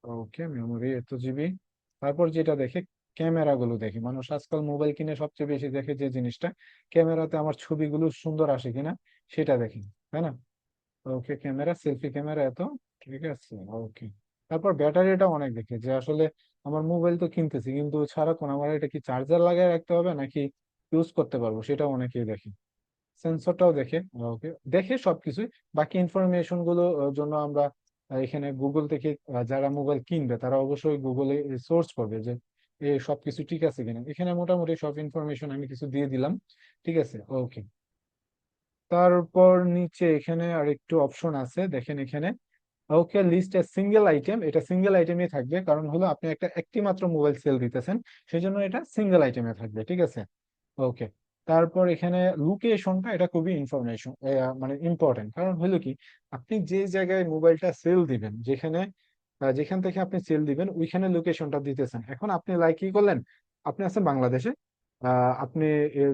ওকে, মেমোরি এত জিবি। তারপর যেটা দেখে ক্যামেরা গুলো দেখে মানুষ, আজকাল মোবাইল কিনে সবচেয়ে বেশি দেখে যে জিনিসটা, ক্যামেরাতে আমার ছবিগুলো সুন্দর আসে কিনা সেটা দেখি, তাই না? ওকে, ক্যামেরা, সেলফি ক্যামেরা এত, ঠিক আছে। ওকে, তারপর ব্যাটারিটা অনেক দেখে যে আসলে আমার মোবাইল তো কিনতেছি কিন্তু সারাক্ষণ আমার এটা কি চার্জার লাগায় রাখতে হবে নাকি ইউজ করতে পারবো, সেটা অনেকেই দেখে। সেন্সরটাও দেখে। ওকে, দেখে সবকিছুই। বাকি ইনফরমেশন গুলো জন্য আমরা এখানে গুগল থেকে, যারা মোবাইল কিনবে তারা অবশ্যই গুগলে সোর্স করবে যে সবকিছু ঠিক আছে কিনা। এখানে মোটামুটি সব ইনফরমেশন আমি কিছু দিয়ে দিলাম, ঠিক আছে। ওকে, তারপর নিচে এখানে আরেকটু অপশন আছে দেখেন এখানে। ওকে, লিস্ট এ সিঙ্গেল আইটেম, এটা সিঙ্গেল আইটেমই থাকবে, কারণ হলো আপনি একটি মাত্র মোবাইল সেল দিতেছেন, সেই জন্য এটা সিঙ্গেল আইটেমে থাকবে, ঠিক আছে। ওকে, তারপর এখানে লোকেশনটা, এটা খুবই ইনফরমেশন মানে ইম্পর্টেন্ট, কারণ হলো কি, আপনি যে জায়গায় মোবাইলটা সেল দিবেন, যেখানে যেখান থেকে আপনি সেল দিবেন ওইখানে লোকেশনটা দিতেছেন। এখন আপনি লাইক কি করলেন, আপনি আছেন বাংলাদেশে, আপনি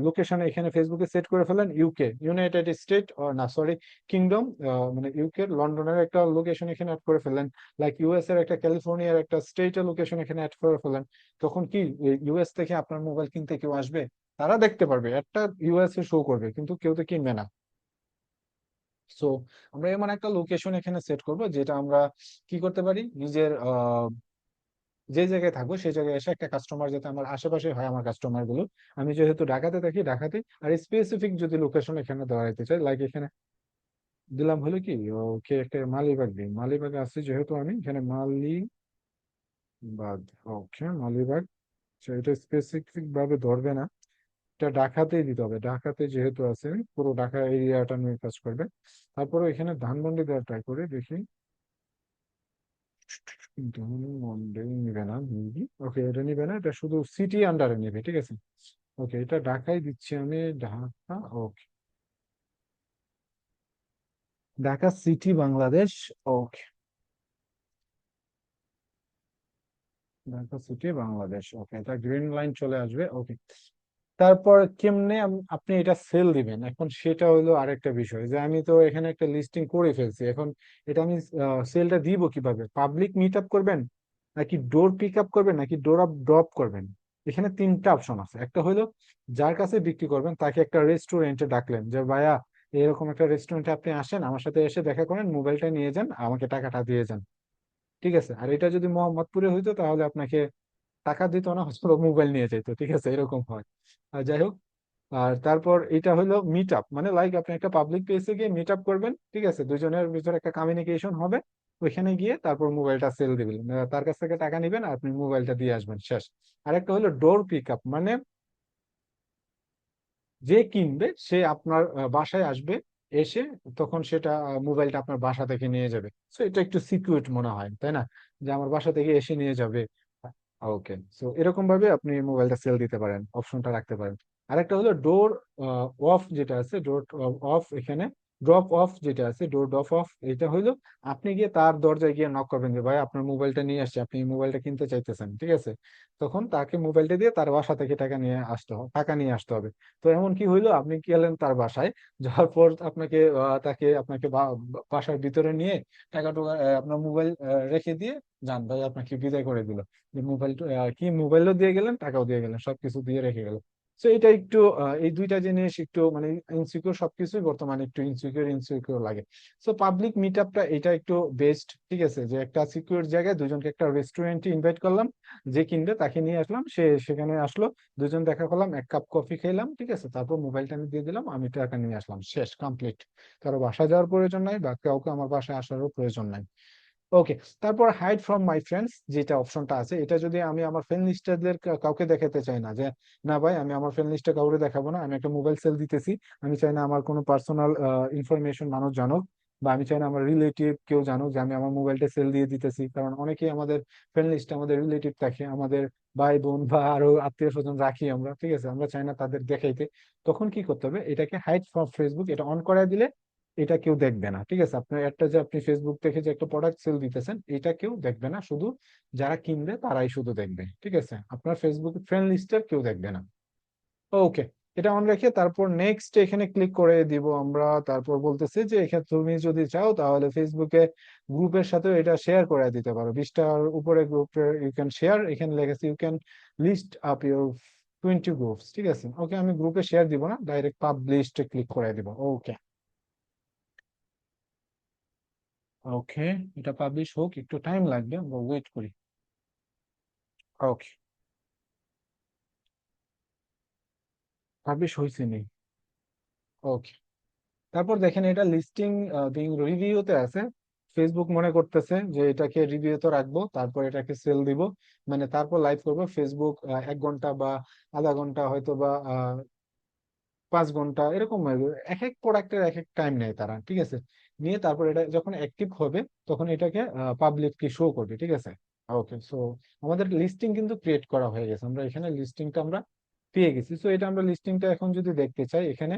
লোকেশনে এখানে ফেসবুকে সেট করে ফেলেন ইউকে, ইউনাইটেড স্টেট, না সরি, কিংডম, মানে ইউকে লন্ডনের একটা লোকেশন এখানে অ্যাড করে ফেলেন, লাইক ইউএস এর একটা ক্যালিফোর্নিয়ার একটা স্টেটের লোকেশন এখানে অ্যাড করে ফেলেন। তখন কি ইউএস থেকে আপনার মোবাইল কিনতে কেউ আসবে? তারা দেখতে পারবে একটা ইউএস এ শো করবে কিন্তু কেউ তো কিনবে না। সো আমরা এমন একটা লোকেশন এখানে সেট করব যেটা আমরা কি করতে পারি, নিজের যে জায়গায় থাকবো সেই জায়গায় এসে একটা কাস্টমার যাতে আমার আশেপাশে হয়, আমার কাস্টমার গুলো, আমি যেহেতু ঢাকাতে থাকি ঢাকাতে, আর স্পেসিফিক যদি লোকেশন এখানে দেওয়া যেতে চাই, লাইক এখানে দিলাম হলো কি, ওকে, একটা মালিবাগ দিই, মালিবাগে আছে যেহেতু আমি এখানে মালিবাগ। ওকে, মালিবাগ। আচ্ছা, এটা স্পেসিফিক ভাবে ধরবে না, এটা ঢাকাতেই দিতে হবে, ঢাকাতে যেহেতু আছে পুরো ঢাকা এরিয়াটা নিয়ে কাজ করবে। তারপরে এখানে ধানমন্ডি দেওয়ার ট্রাই করে দেখি। ধানমন্ডি নিবে না মেবি। ওকে, এটা নিবে না, এটা শুধু সিটি আন্ডারে নেবে, ঠিক আছে। ওকে, এটা ঢাকায় দিচ্ছি আমি, ঢাকা। ওকে, ঢাকা সিটি বাংলাদেশ। ওকে, ঢাকা সিটি বাংলাদেশ। ওকে, এটা গ্রিন লাইন চলে আসবে। ওকে, তারপর কেমনে আপনি এটা সেল দিবেন, এখন সেটা হলো আরেকটা বিষয়, যে আমি তো এখানে একটা লিস্টিং করে ফেলছি, এখন এটা আমি সেলটা দিব কিভাবে? পাবলিক মিট আপ করবেন, নাকি ডোর পিক আপ করবেন, নাকি ডোর আপ ড্রপ করবেন? এখানে তিনটা অপশন আছে। একটা হলো যার কাছে বিক্রি করবেন তাকে একটা রেস্টুরেন্টে ডাকলেন যে ভাইয়া এরকম একটা রেস্টুরেন্টে আপনি আসেন, আমার সাথে এসে দেখা করেন, মোবাইলটা নিয়ে যান, আমাকে টাকাটা দিয়ে যান, ঠিক আছে। আর এটা যদি মোহাম্মদপুরে হইতো তাহলে আপনাকে টাকা দিত না, হয়তো মোবাইল নিয়ে যেত, ঠিক আছে, এরকম হয়। আর যাই হোক, আর তারপর এটা হলো মিট আপ, মানে লাইক আপনি একটা পাবলিক প্লেসে গিয়ে মিট আপ করবেন, ঠিক আছে, দুজনের ভিতরে একটা কমিউনিকেশন হবে, ওইখানে গিয়ে তারপর মোবাইলটা সেল দিবেন, তার কাছ থেকে টাকা নিবেন আর আপনি মোবাইলটা দিয়ে আসবেন, শেষ। আরেকটা হলো ডোর পিক আপ, মানে যে কিনবে সে আপনার বাসায় আসবে, এসে তখন সেটা মোবাইলটা আপনার বাসা থেকে নিয়ে যাবে। তো এটা একটু সিকিউর মনে হয়, তাই না, যে আমার বাসা থেকে এসে নিয়ে যাবে। ওকে, সো এরকম ভাবে আপনি মোবাইলটা সেল দিতে পারেন, অপশনটা রাখতে পারেন। আরেকটা হলো ডোর অফ যেটা আছে, ডোর অফ, এখানে ড্রপ অফ যেটা আছে, ডোর ড্রপ অফ, এটা হইলো আপনি গিয়ে তার দরজায় গিয়ে নক করবেন যে ভাই আপনার মোবাইলটা নিয়ে আসছে, আপনি এই মোবাইলটা কিনতে চাইতেছেন, ঠিক আছে? তখন তাকে মোবাইলটা দিয়ে তার বাসা থেকে টাকা নিয়ে আসতে হবে। তো এমন কি হইলো, আপনি গেলেন তার বাসায়, যাওয়ার পর আপনাকে বাসার ভিতরে নিয়ে টাকা টুকা আপনার মোবাইল রেখে দিয়ে যান ভাই, আপনাকে বিদায় করে দিল। যে মোবাইল, কি মোবাইলও দিয়ে গেলেন, টাকাও দিয়ে গেলেন, সবকিছু দিয়ে রেখে গেল। তো এটা একটু এই দুইটা জিনিস একটু মানে ইনসিকিউর, সবকিছুই বর্তমানে একটু ইনসিকিউর ইনসিকিউর লাগে। সো পাবলিক মিট আপটা এটা একটু বেস্ট, ঠিক আছে? যে একটা সিকিউর জায়গায় দুজনকে একটা রেস্টুরেন্টে ইনভাইট করলাম, যে কিনবে তাকে নিয়ে আসলাম, সে সেখানে আসলো, দুজন দেখা করলাম, এক কাপ কফি খেলাম, ঠিক আছে? তারপর মোবাইলটা আমি দিয়ে দিলাম, আমি টাকা নিয়ে আসলাম, শেষ, কমপ্লিট। কারো বাসা যাওয়ার প্রয়োজন নাই, বা কাউকে আমার বাসায় আসারও প্রয়োজন নাই। ওকে। তারপর হাইড ফ্রম মাই ফ্রেন্ডস যেটা অপশনটা আছে, এটা যদি আমি আমার ফ্রেন্ড লিস্টারদের কাউকে দেখাতে চাই না, যে না ভাই আমি আমার ফ্রেন্ড লিস্টে কাউকে দেখাবো না, আমি একটা মোবাইল সেল দিতেছি, আমি চাই না আমার কোনো পার্সোনাল ইনফরমেশন মানুষ জানুক, বা আমি চাই না আমার রিলেটিভ কেউ জানুক যে আমি আমার মোবাইলটা সেল দিয়ে দিতেছি, কারণ অনেকেই আমাদের ফ্রেন্ড লিস্টে আমাদের রিলেটিভ থাকে, আমাদের ভাই বোন বা আরো আত্মীয় স্বজন রাখি আমরা, ঠিক আছে? আমরা চাই না তাদের দেখাইতে। তখন কি করতে হবে, এটাকে হাইড ফ্রম ফেসবুক, এটা অন করায় দিলে এটা কেউ দেখবে না, ঠিক আছে? আপনার একটা যে আপনি ফেসবুক থেকে যে একটা প্রোডাক্ট সেল দিতেছেন, এটা কেউ দেখবে না, শুধু যারা কিনবে তারাই শুধু দেখবে, ঠিক আছে? আপনার ফেসবুক ফ্রেন্ড লিস্টের কেউ দেখবে না। ওকে, এটা অন রেখে তারপর নেক্সট এখানে ক্লিক করে দিব আমরা। তারপর বলতেছে যে এখানে তুমি যদি চাও তাহলে ফেসবুকে গ্রুপের সাথে এটা শেয়ার করে দিতে পারো, 20টার উপরে গ্রুপে ইউ ক্যান শেয়ার, এখানে লেগেছে you can list up your 20 groups, ঠিক আছে? ওকে, আমি গ্রুপে শেয়ার দিব না, ডাইরেক্ট পাবলিশড ক্লিক করে দিব। ওকে। ওকে, এটা পাবলিশ হোক, একটু টাইম লাগবে, আমরা ওয়েট করি। ওকে, পাবলিশ হয়েছে নি। ওকে, তারপর দেখেন এটা লিস্টিং রিভিউতে আছে। ফেসবুক মনে করতেছে যে এটাকে রিভিউতে রাখবো, তারপর এটাকে সেল দিব, মানে তারপর লাইভ করবো। ফেসবুক 1 ঘন্টা বা আধা ঘন্টা হয়তো বা 5 ঘন্টা এরকম এক এক প্রোডাক্টের এক এক টাইম নেয় তারা, ঠিক আছে? নিয়ে তারপর এটা যখন অ্যাক্টিভ হবে তখন এটাকে পাবলিকলি শো করবে, ঠিক আছে? ওকে, সো আমাদের লিস্টিং কিন্তু ক্রিয়েট করা হয়ে গেছে, আমরা এখানে লিস্টিংটা আমরা পেয়ে গেছি। সো এটা আমরা লিস্টিংটা এখন যদি দেখতে চাই, এখানে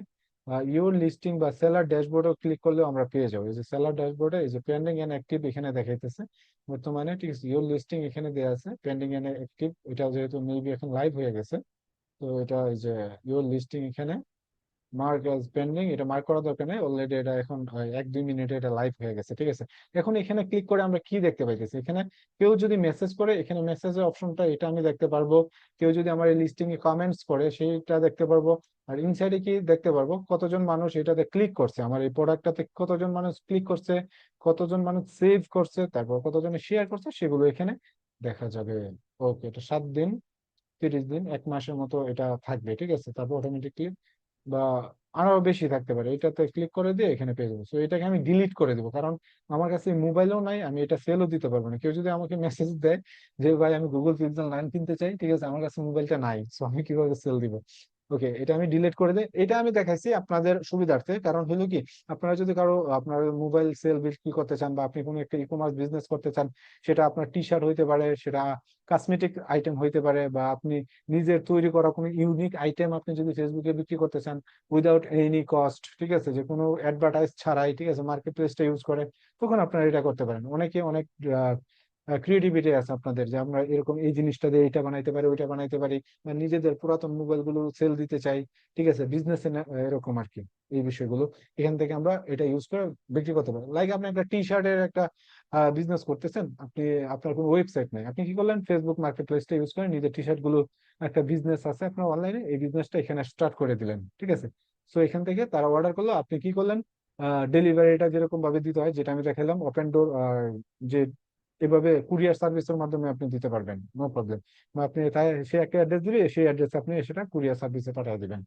ইউর লিস্টিং বা সেলার ড্যাশবোর্ডও ক্লিক করলেও আমরা পেয়ে যাবো। এই যে সেলার ড্যাশবোর্ডে এই যে পেন্ডিং এন্ড অ্যাক্টিভ এখানে দেখাইতেছে বর্তমানে, ঠিক আছে? ইউর লিস্টিং এখানে দেওয়া আছে, পেন্ডিং এন্ড অ্যাক্টিভ, এটা যেহেতু মেবি এখন লাইভ হয়ে গেছে, তো এটা এই যে ইউর লিস্টিং এখানে মার্ক অ্যাজ পেন্ডিং, এটা মার্ক করা দরকার নেই, অলরেডি এটা এখন 1-2 মিনিটে এটা লাইভ হয়ে গেছে, ঠিক আছে? এখন এখানে ক্লিক করে আমরা কি দেখতে পাইতেছি, এখানে কেউ যদি মেসেজ করে, এখানে মেসেজের অপশনটা এটা আমি দেখতে পারবো। কেউ যদি আমার এই লিস্টিং এ কমেন্টস করে সেটা দেখতে পারবো। আর ইনসাইডে কি দেখতে পারবো, কতজন মানুষ এটাতে ক্লিক করছে, আমার এই প্রোডাক্টটাতে কতজন মানুষ ক্লিক করছে, কতজন মানুষ সেভ করছে, তারপর কতজনে শেয়ার করছে, সেগুলো এখানে দেখা যাবে। ওকে, এটা 7 দিন, 30 দিন, 1 মাসের মতো এটা থাকবে, ঠিক আছে? তারপর অটোমেটিকলি বা আরো বেশি থাকতে পারে, এটাতে ক্লিক করে দিয়ে এখানে পেয়ে যাবো। তো এটাকে আমি ডিলিট করে দেবো, কারণ আমার কাছে মোবাইলও নাই, আমি এটা সেলও দিতে পারবো না। কেউ যদি আমাকে মেসেজ দেয় যে ভাই আমি গুগল পিক্সেল 9 কিনতে চাই, ঠিক আছে, আমার কাছে মোবাইলটা নাই, তো আমি কিভাবে সেল দিব? ওকে, এটা আমি ডিলিট করে দিই। এটা আমি দেখাইছি আপনাদের সুবিধার্থে, কারণ হলো কি, আপনারা যদি কারো আপনার মোবাইল সেল বিক্রি করতে চান, বা আপনি কোনো একটা ই কমার্স বিজনেস করতে চান, সেটা আপনার টি শার্ট হইতে পারে, সেটা কসমেটিক আইটেম হইতে পারে, বা আপনি নিজের তৈরি করা কোনো ইউনিক আইটেম আপনি যদি ফেসবুকে বিক্রি করতে চান উইদাউট এনি কস্ট, ঠিক আছে, যে কোনো অ্যাডভার্টাইজ ছাড়াই, ঠিক আছে, মার্কেট প্লেসটা ইউজ করে, তখন আপনারা এটা করতে পারেন। অনেকে অনেক ক্রিয়েটিভিটি আছে আপনাদের, যে আমরা এরকম এই জিনিসটা দিয়ে এটা বানাইতে পারি, ওইটা বানাইতে পারি, বা নিজেদের পুরাতন মোবাইল গুলো সেল দিতে চাই, ঠিক আছে, বিজনেস এরকম আর কি। এই বিষয়গুলো এখান থেকে আমরা এটা ইউজ করে বিক্রি করতে পারি। লাইক আপনি একটা টি শার্টের একটা বিজনেস করতেছেন, আপনি আপনার কোনো ওয়েবসাইট নাই, আপনি কি করলেন, ফেসবুক মার্কেট প্লেসটা ইউজ করে নিজের টি শার্ট গুলো, একটা বিজনেস আছে আপনার অনলাইনে, এই বিজনেসটা এখানে স্টার্ট করে দিলেন, ঠিক আছে? সো এখান থেকে তারা অর্ডার করলো, আপনি কি করলেন, ডেলিভারিটা যেরকম ভাবে দিতে হয়, যেটা আমি দেখালাম ওপেন ডোর, যে এভাবে কুরিয়ার সার্ভিসের মাধ্যমে আপনি দিতে পারবেন, নো প্রবলেম। বা আপনি তাই সে একটা অ্যাড্রেস দিবে, সেই অ্যাড্রেসে আপনি সেটা কুরিয়ার সার্ভিসে পাঠিয়ে দিবেন,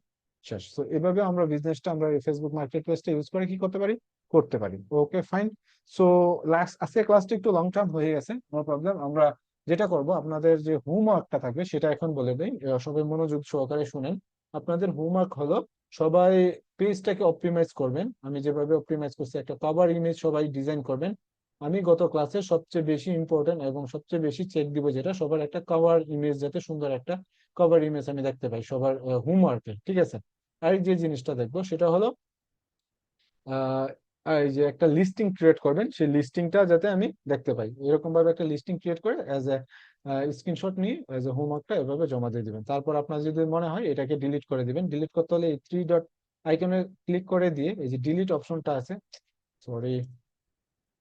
শেষ। তো এভাবে আমরা বিজনেসটা আমরা ফেসবুক মার্কেট প্লেসটা ইউজ করে কি করতে পারি, করতে পারি। ওকে, ফাইন। সো লাস্ট, আজকে ক্লাসটা একটু লং টার্ম হয়ে গেছে, নো প্রবলেম। আমরা যেটা করব, আপনাদের যে হোমওয়ার্কটা থাকবে সেটা এখন বলে দেই, সবাই মনোযোগ সহকারে শুনেন। আপনাদের হোমওয়ার্ক হলো, সবাই পেজটাকে অপটিমাইজ করবেন, আমি যেভাবে অপটিমাইজ করছি, একটা কভার ইমেজ সবাই ডিজাইন করবেন, আমি গত ক্লাসে সবচেয়ে বেশি ইম্পর্টেন্ট এবং সবচেয়ে বেশি চেক দিব যেটা, সবার একটা কভার ইমেজ, যাতে সুন্দর একটা কভার ইমেজ আমি দেখতে পাই সবার হোমওয়ার্কে, ঠিক আছে? আর যে জিনিসটা দেখবো সেটা হলো আহ এই যে একটা লিস্টিং ক্রিয়েট করবেন, সেই লিস্টিংটা যাতে আমি দেখতে পাই, এরকম ভাবে একটা লিস্টিং ক্রিয়েট করে অ্যাজ এ স্ক্রিনশট নিয়ে অ্যাজ এ হোমওয়ার্কটা এভাবে জমা দিয়ে দিবেন। তারপর আপনার যদি মনে হয় এটাকে ডিলিট করে দিবেন, ডিলিট করতে হলে এই থ্রি ডট আইকনে ক্লিক করে দিয়ে এই যে ডিলিট অপশনটা আছে, সরি,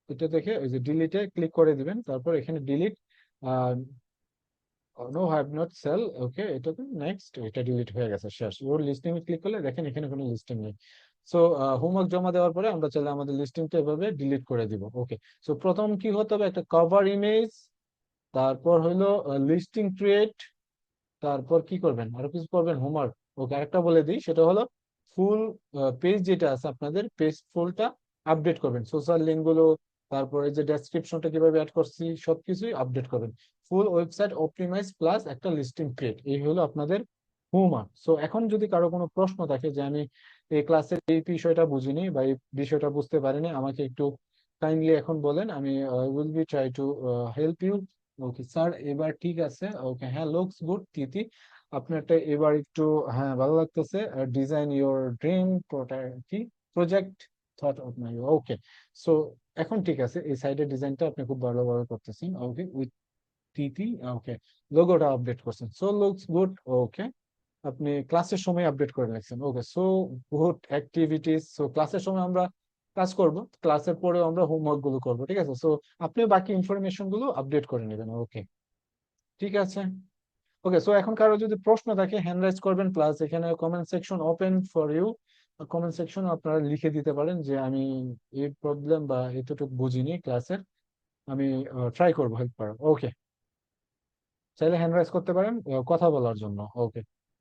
এটা দেখে ওই যে ডিলিটে ক্লিক করে দিবেন। তারপর এখানে delete, no have not sell, okay, এটা তো নেক্সট, এটা ডিলিট হয়ে গেছে, শেষ। ওর লিস্টিং এ ক্লিক করলে দেখেন এখানে কোনো লিস্টিং নেই। সো হোমওয়ার্ক জমা দেওয়ার পরে আমরা চাইলে আমাদের লিস্টিংটা এভাবে ডিলিট করে দিব। ওকে, সো প্রথম কি হতে হবে, একটা কভার ইমেজ, তারপর হইলো লিস্টিং ক্রিয়েট, তারপর কি করবেন, আরো কিছু করবেন হোমওয়ার্ক। ওকে, আরেকটা বলে দিই, সেটা হলো ফুল পেজ যেটা আছে আপনাদের, পেজ ফুলটা আপডেট করবেন, সোশ্যাল লিঙ্ক গুলো, তারপরে যে ডেসক্রিপশনটা কিভাবে অ্যাড করছি সবকিছুই আপডেট করবেন। ফুল ওয়েবসাইট অপটিমাইজ প্লাস একটা লিস্টিং ক্রিয়েট, এই হলো আপনাদের হোমওয়ার্ক। সো এখন যদি কারো কোনো প্রশ্ন থাকে যে আমি এই ক্লাসের এই বিষয়টা বুঝিনি বা এই বিষয়টা বুঝতে পারিনি, আমাকে একটু কাইন্ডলি এখন বলেন, আমি will be try to help you. Okay sir, এবার ঠিক আছে। ওকে, হ্যাঁ, লুকস গুড তিথি, আপনারটা এবার একটু, হ্যাঁ, ভালো লাগতেছে। ডিজাইন ইওর ড্রিম কি project thought of my, okay. So এখন ঠিক আছে, এই সাইডের ডিজাইনটা আপনি খুব ভালোভাবে করতেছেন। ওকে উইথ তিথি, ওকে, লোগোটা আপডেট করছেন, সো লুকস গুড। ওকে, আপনি ক্লাসের সময় আপডেট করে রাখছেন। ওকে, সো গুড অ্যাক্টিভিটিস। সো ক্লাসের সময় আমরা কাজ করব, ক্লাসের পরেও আমরা হোমওয়ার্ক গুলো করবো, ঠিক আছে? সো আপনি বাকি ইনফরমেশন গুলো আপডেট করে নেবেন। ওকে, ঠিক আছে। ওকে, সো এখন কারো যদি প্রশ্ন থাকে হ্যান্ড রাইজ করবেন, প্লাস এখানে comment section open for you. Comment section আপনারা লিখে দিতে পারেন যে আমি এই প্রবলেম বা এতটুকু বুঝিনি ক্লাসের, আমি ট্রাই করবো হেল্প করার। ওকে, চাইলে হ্যান্ড রাইজ করতে পারেন কথা বলার জন্য। ওকে।